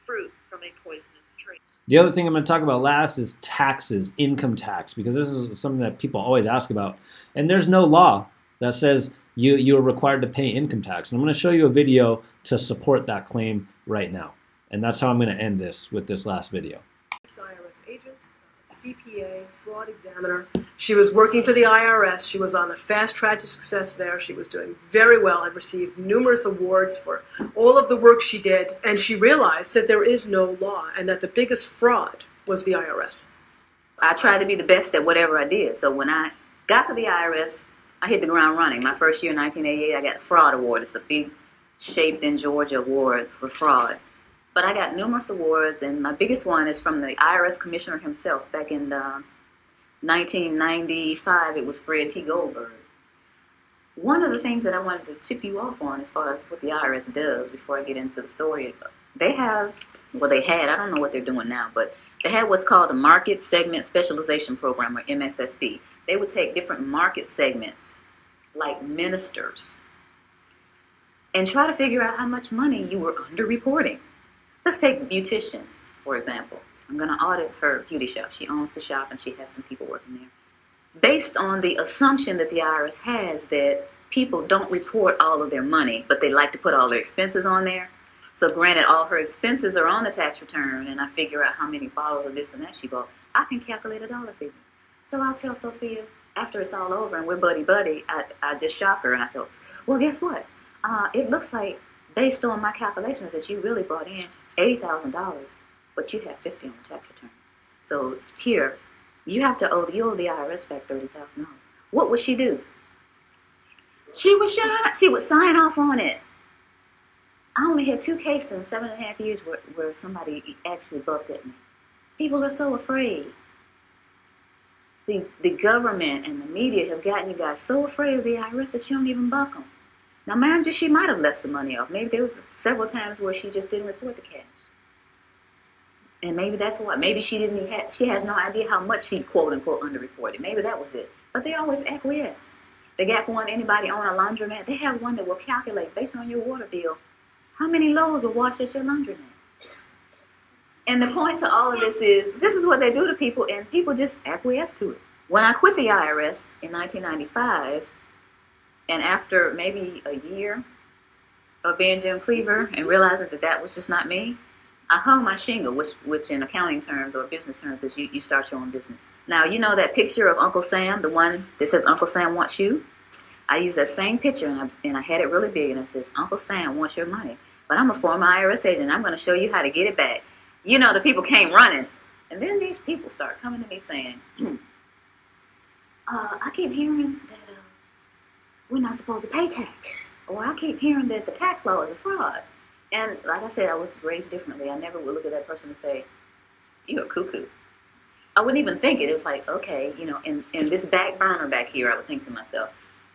Fruit from a Poisonous Tree. The other thing I'm going to talk about last is taxes, income tax, because this is something that people always ask about. And there's no law that says you are required to pay income tax. And I'm going to show you a video to support that claim right now. And that's how I'm going to end this with this last video. IRS agent, CPA, fraud examiner. She was working for the IRS. She was on the fast track to success there. She was doing very well, had received numerous awards for all of the work she did, and she realized that there is no law and that the biggest fraud was the IRS. I tried to be the best at whatever I did. So when I got to the IRS, I hit the ground running. My first year in 1988, I got a fraud award. It's a big shaped in Georgia award for fraud. But I got numerous awards, and my biggest one is from the IRS commissioner himself. Back in 1995, it was Fred T. Goldberg. One of the things that I wanted to tip you off on as far as what the IRS does, before I get into the story, they had, I don't know what they're doing now, but they had what's called a Market Segment Specialization Program, or MSSP. They would take different market segments, like ministers, and try to figure out how much money you were underreporting. Let's take beauticians, for example. I'm going to audit her beauty shop. She owns the shop and she has some people working there. Based on the assumption that the IRS has that people don't report all of their money, but they like to put all their expenses on there. So granted, all her expenses are on the tax return, and I figure out how many bottles of this and that she bought. I can calculate a dollar figure. So I'll tell Sophia, after it's all over and we're buddy-buddy, I just shock her and I say, well, guess what? It looks like, based on my calculations, that you really brought in $80,000, but you have $50 on the tax return. So here, you owe the IRS back $30,000. What would she do? She would sign off on it. I only had 2 cases in 7.5 years where somebody actually bucked at me. People are so afraid. The government and the media have gotten you guys so afraid of the IRS that you don't even buck them. Now, mind you, she might have left some money off. Maybe there was several times where she just didn't report the cash. And maybe that's why. Maybe she has no idea how much she, quote unquote, underreported. Maybe that was it. But they always acquiesce. They got one, anybody own a laundromat, they have one that will calculate based on your water bill how many loads will wash at your laundromat. And the point to all of this is what they do to people, and people just acquiesce to it. When I quit the IRS in 1995, and after maybe a year of being Jim Cleaver and realizing that was just not me, I hung my shingle, which in accounting terms or business terms is you start your own business. Now, you know that picture of Uncle Sam, the one that says Uncle Sam wants you? I used that same picture, and I had it really big, and it says, Uncle Sam wants your money. But I'm a former IRS agent. I'm going to show you how to get it back. You know, the people came running. And then these people start coming to me saying, I keep hearing that we're not supposed to pay tax. Or I keep hearing that the tax law is a fraud. And like I said, I was raised differently. I never would look at that person and say, you're a cuckoo. I wouldn't even think it. It was like, okay, you know, in this back burner back here, I would think to myself,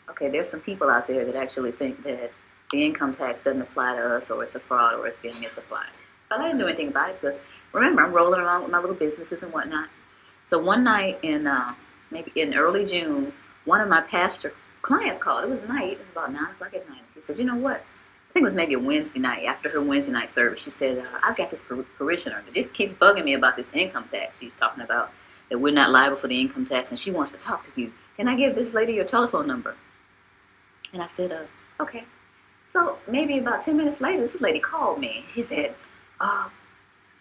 okay, there's some people out there that actually think that the income tax doesn't apply to us, or it's a fraud, or it's being misapplied. But I didn't do anything about it because, remember, I'm rolling along with my little businesses and whatnot. So one night maybe in early June, one of my pastor clients called. It was night. It was about 9 o'clock at night. She said, you know what? I think it was maybe a Wednesday night. After her Wednesday night service, she said, I've got this parishioner that just keeps bugging me about this income tax. She's talking about that we're not liable for the income tax, and she wants to talk to you. Can I give this lady your telephone number? And I said, okay. So maybe about 10 minutes later, this lady called me. She said, I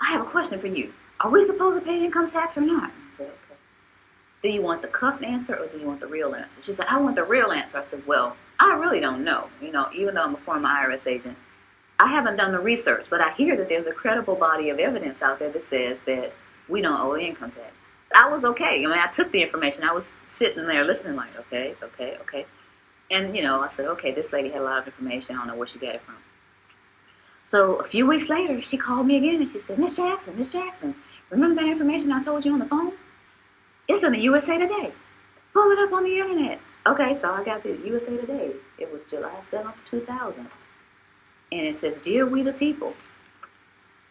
have a question for you. Are we supposed to pay income tax or not? I said, okay. Do you want the cuffed answer or do you want the real answer? She said, I want the real answer. I said, well, I really don't know. You know, even though I'm a former IRS agent, I haven't done the research, but I hear that there's a credible body of evidence out there that says that we don't owe income tax. I was okay. I mean, I took the information. I was sitting there listening like, okay. And, you know, I said, okay, this lady had a lot of information. I don't know where she got it from. So a few weeks later, she called me again and she said, Miss Jackson, remember that information I told you on the phone? It's in the USA Today. Pull it up on the internet. Okay, so I got the USA Today. It was July 7th, 2000. And it says, Dear we the people,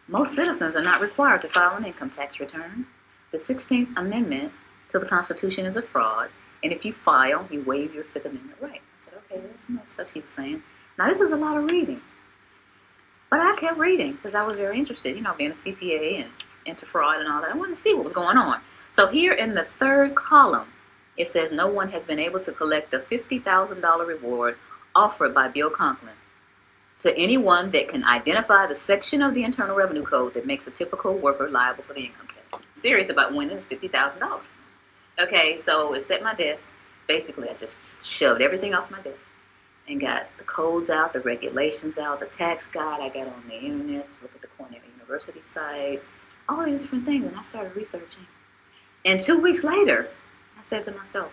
most citizens are not required to file an income tax return. The 16th Amendment to the Constitution is a fraud. And if you file, you waive your Fifth Amendment rights. I said, okay, that's some of the stuff she was saying. Now, this was a lot of reading. But I kept reading because I was very interested, you know, being a CPA and into fraud and all that. I wanted to see what was going on. So here in the third column, it says no one has been able to collect the $50,000 reward offered by Bill Conklin to anyone that can identify the section of the Internal Revenue Code that makes a typical worker liable for the income tax. I'm serious about winning $50,000. Okay, so it's at my desk. Basically, I just shoved everything off my desk and got the codes out, the regulations out, the tax guide I got on the internet to look at the Cornell University site, all these different things, and I started researching. And 2 weeks later, I said to myself,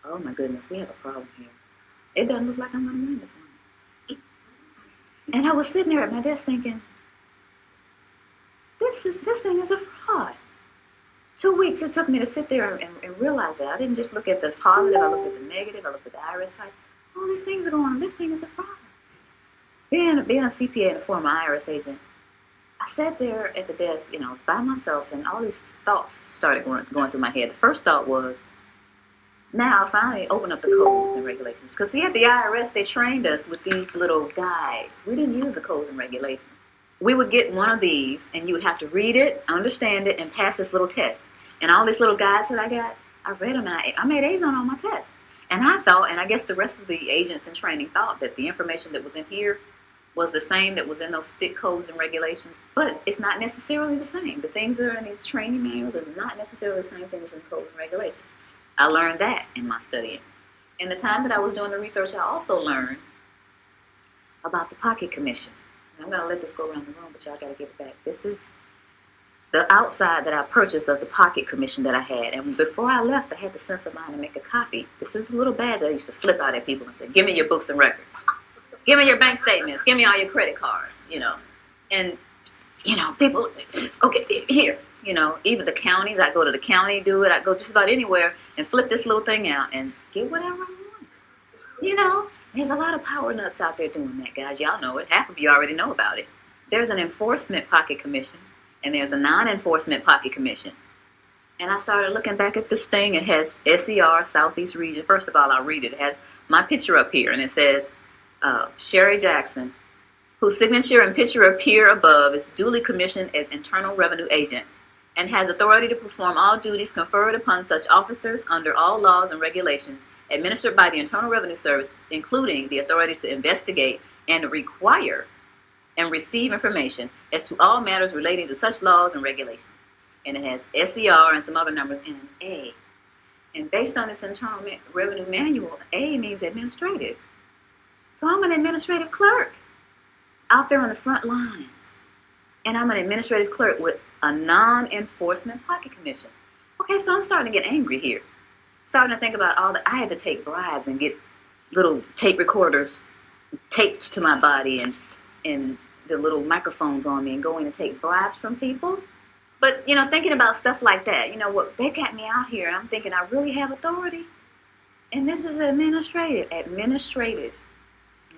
oh my goodness, we have a problem here. It doesn't look like I'm going to win this one. And I was sitting there at my desk thinking, this thing is a fraud. 2 weeks it took me to sit there and realize that. I didn't just look at the positive, I looked at the negative, I looked at the IRS side. All these things are going on. This thing is a fraud. Being a CPA and a former IRS agent, I sat there at the desk, you know, by myself, and all these thoughts started going through my head. The first thought was, now I finally open up the codes and regulations. Because see, at the IRS, they trained us with these little guides. We didn't use the codes and regulations. We would get one of these, and you would have to read it, understand it, and pass this little test. And all these little guides that I got, I read them, and I made A's on all my tests. And I thought, and I guess the rest of the agents in training thought that the information that was in here was the same that was in those thick codes and regulations. But it's not necessarily the same. The things that are in these training manuals are not necessarily the same things in codes and regulations. I learned that in my studying. In the time that I was doing the research, I also learned about the pocket commission. And I'm going to let this go around the room, but y'all got to give it back. This is the outside that I purchased of the pocket commission that I had. And before I left, I had the sense of mind to make a copy. This is the little badge I used to flip out at people and say, give me your books and records. Give me your bank statements. Give me all your credit cards, you know. And, you know, people, okay, here, you know, even the counties, I go to the county, do it. I go just about anywhere and flip this little thing out and get whatever I want. You know, there's a lot of power nuts out there doing that, guys. Y'all know it. Half of you already know about it. There's an enforcement pocket commission and there's a non-enforcement pocket commission. And I started looking back at this thing. It has SER, Southeast Region. First of all, I'll read it. It has my picture up here and it says, Sherry Jackson, whose signature and picture appear above, is duly commissioned as Internal Revenue Agent and has authority to perform all duties conferred upon such officers under all laws and regulations administered by the Internal Revenue Service, including the authority to investigate and require and receive information as to all matters relating to such laws and regulations. And it has SER and some other numbers and an A. And based on this Internal Revenue Manual, A means administrative. So I'm an administrative clerk out there on the front lines. and I'm an administrative clerk with a non-enforcement pocket commission. Okay, so I'm starting to get angry here. Starting to think about all that. I had to take bribes and get little tape recorders taped to my body and the little microphones on me and going to take bribes from people. But, thinking about stuff like that, what they got me out here and I'm thinking I really have authority. And this is administrative,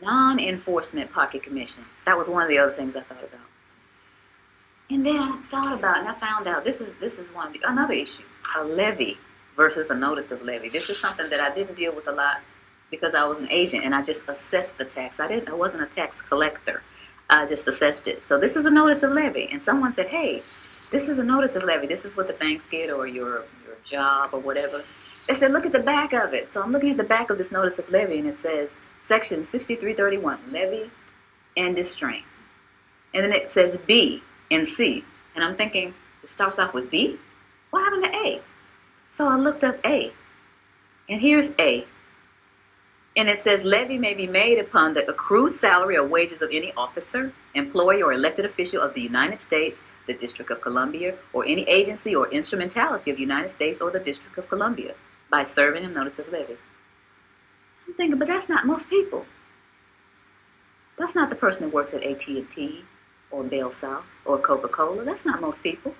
non-enforcement pocket commission. That was one of the other things I thought about. And then I thought about and I found out this is another issue, a levy versus a notice of levy. This is something that I didn't deal with a lot because I was an agent and I just assessed the tax. I wasn't a tax collector. I just assessed it. So this is a notice of levy. And someone said, hey, this is a notice of levy. This is what the banks get or your job or whatever. They said, look at the back of it. So I'm looking at the back of this notice of levy and it says section 6331, levy and distraint. And then it says B and C. And I'm thinking, it starts off with B? What happened to A? So I looked up A. And here's A. And it says levy may be made upon the accrued salary or wages of any officer, employee, or elected official of the United States, the District of Columbia, or any agency or instrumentality of the United States or the District of Columbia by serving a notice of levy. I'm thinking, but that's not most people. That's not the person that works at AT&T or Bell South or Coca-Cola. That's not most people.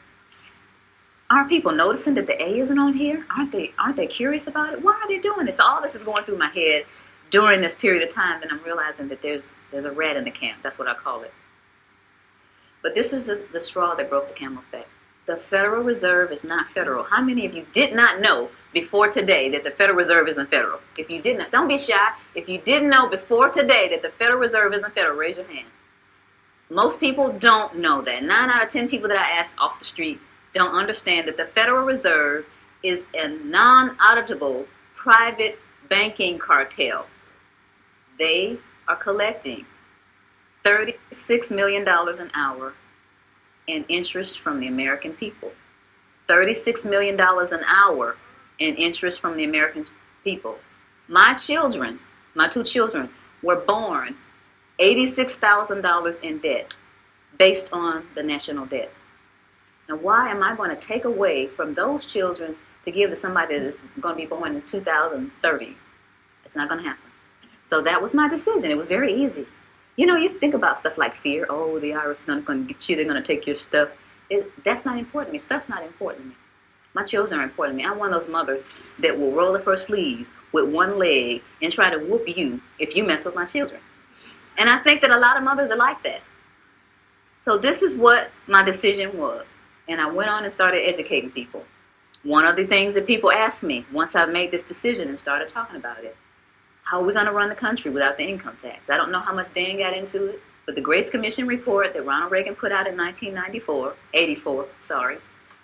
Aren't people noticing that the A isn't on here? Aren't they curious about it? Why are they doing this? All this is going through my head during this period of time, and I'm realizing that there's a rat in the camp. That's what I call it. But this is the straw that broke the camel's back. The Federal Reserve is not federal. How many of you did not know before today that the Federal Reserve isn't federal? If you didn't, don't be shy. If you didn't know before today that the Federal Reserve isn't federal, raise your hand. Most people don't know that. 9 out of 10 people that I asked off the street don't understand that the Federal Reserve is a non-auditable private banking cartel. They are collecting $36 million an hour in interest from the American people. $36 million an hour in interest from the American people. My children, my 2 children, were born $86,000 in debt based on the national debt. Now, why am I going to take away from those children to give to somebody that is going to be born in 2030? It's not going to happen. So that was my decision. It was very easy. You think about stuff like fear. Oh, the IRS is going to get you. They're going to take your stuff. That's not important to me. Stuff's not important to me. My children are important to me. I'm one of those mothers that will roll up her sleeves with one leg and try to whoop you if you mess with my children. And I think that a lot of mothers are like that. So this is what my decision was. And I went on and started educating people. One of the things that people asked me once I made this decision and started talking about it, how are we going to run the country without the income tax? I don't know how much Dan got into it, but the Grace Commission report that Ronald Reagan put out in 1984,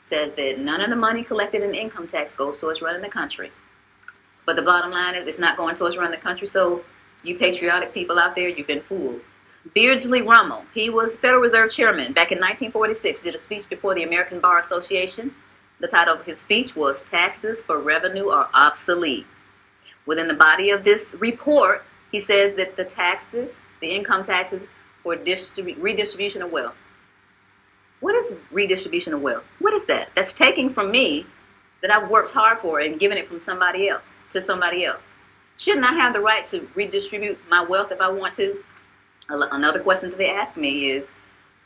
says that none of the money collected in income tax goes towards running the country. But the bottom line is it's not going towards running the country, so you patriotic people out there, you've been fooled. Beardsley Rummel, he was Federal Reserve Chairman back in 1946, did a speech before the American Bar Association. The title of his speech was Taxes for Revenue Are Obsolete. Within the body of this report, he says that the income taxes for redistribution of wealth. What is redistribution of wealth? What is that? That's taking from me that I've worked hard for and giving it from somebody else to somebody else. Shouldn't I have the right to redistribute my wealth if I want to? Another question that they ask me is,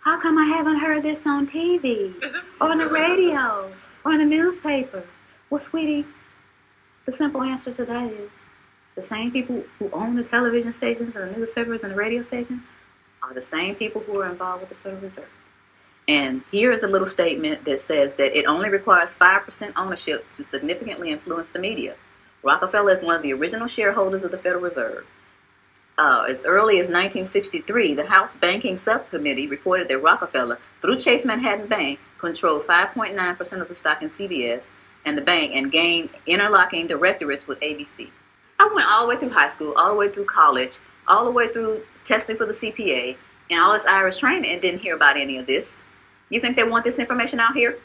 how come I haven't heard this on TV or on the radio or in the newspaper? Well, sweetie, the simple answer to that is the same people who own the television stations and the newspapers and the radio stations are the same people who are involved with the Federal Reserve. And here is a little statement that says that it only requires 5% ownership to significantly influence the media. Rockefeller is one of the original shareholders of the Federal Reserve. As early as 1963, the House Banking Subcommittee reported that Rockefeller, through Chase Manhattan Bank, controlled 5.9% of the stock in CBS and the bank and gained interlocking directorates with ABC. I went all the way through high school, all the way through college, all the way through testing for the CPA, and all this Irish training and didn't hear about any of this. You think they want this information out here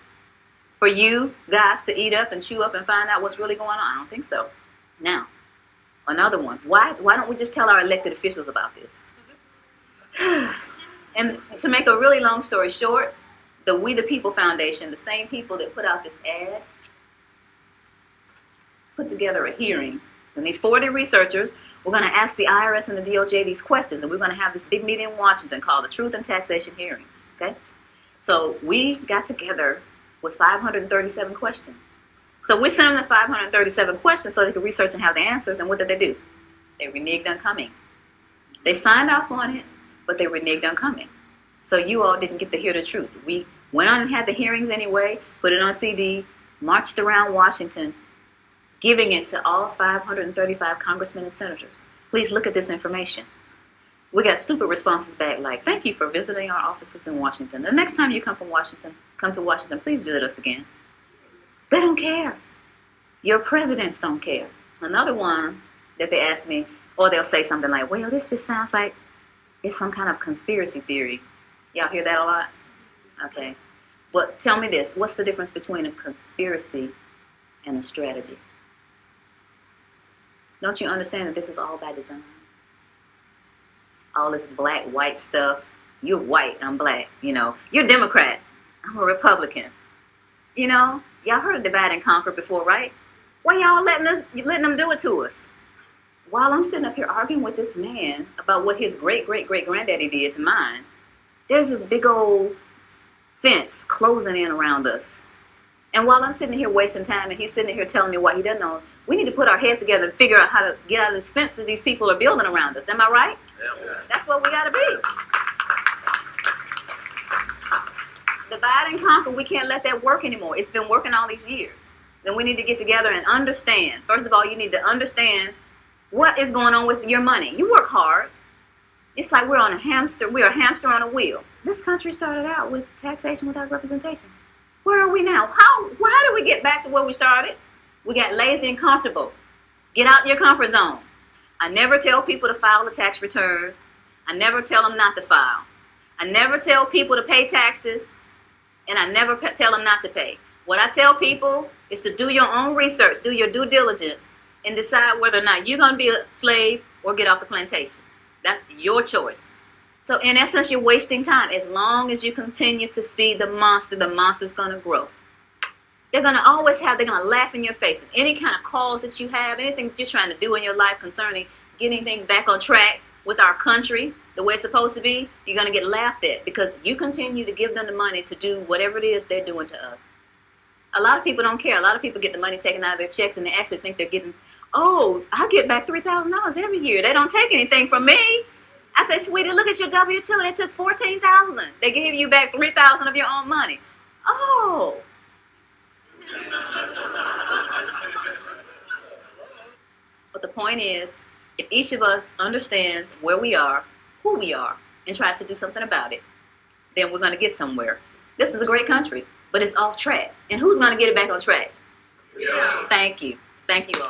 for you guys to eat up and chew up and find out what's really going on? I don't think so. Now, another one. Why don't we just tell our elected officials about this? And to make a really long story short, the We the People Foundation, the same people that put out this ad, put together a hearing. And these 40 researchers, we're going to ask the IRS and the DOJ these questions, and we're going to have this big meeting in Washington called the Truth and Taxation Hearings. Okay? So we got together with 537 questions. So we sent them the 537 questions so they could research and have the answers. And what did they do? They reneged on coming. They signed off on it, but they reneged on coming. So you all didn't get to hear the truth. We went on and had the hearings anyway, put it on CD, marched around Washington, giving it to all 535 congressmen and senators. Please look at this information. We got stupid responses back like, thank you for visiting our offices in Washington. The next time you come to Washington, please visit us again. They don't care. Your presidents don't care. Another one that they ask me, or they'll say something like, well, this just sounds like it's some kind of conspiracy theory. Y'all hear that a lot? Okay. But tell me this, what's the difference between a conspiracy and a strategy? Don't you understand that this is all by design? All this black, white stuff. You're white, I'm black, you know. You're Democrat, I'm a Republican. You know, y'all heard of divide and conquer before, right? Why y'all letting them do it to us? While I'm sitting up here arguing with this man about what his great-great-great-granddaddy did to mine, there's this big old fence closing in around us. And while I'm sitting here wasting time and he's sitting here telling me what he doesn't know, we need to put our heads together and figure out how to get out of this fence that these people are building around us. Am I right? Yeah. That's what we got to be. Divide and conquer, we can't let that work anymore. It's been working all these years. Then we need to get together and understand. First of all, you need to understand what is going on with your money. You work hard. It's like we're a hamster on a wheel. This country started out with taxation without representation. Where are we now? Why did we get back to where we started? We got lazy and comfortable. Get out your comfort zone. I never tell people to file a tax return. I never tell them not to file. I never tell people to pay taxes, and I never tell them not to pay. What I tell people is to do your own research, do your due diligence, and decide whether or not you're going to be a slave or get off the plantation. That's your choice. So in essence, you're wasting time. As long as you continue to feed the monster's going to grow. They're going to laugh in your face. And any kind of cause that you have, anything that you're trying to do in your life concerning getting things back on track with our country, the way it's supposed to be, you're going to get laughed at because you continue to give them the money to do whatever it is they're doing to us. A lot of people don't care. A lot of people get the money taken out of their checks and they actually think they're getting, oh, I get back $3,000 every year. They don't take anything from me. I say, sweetie, look at your W-2. They took $14,000. They gave you back $3,000 of your own money. Oh. But the point is, if each of us understands where we are, who we are, and tries to do something about it, then we're going to get somewhere. This is a great country, but it's off track. And who's going to get it back on track? Yeah. Thank you. Thank you all.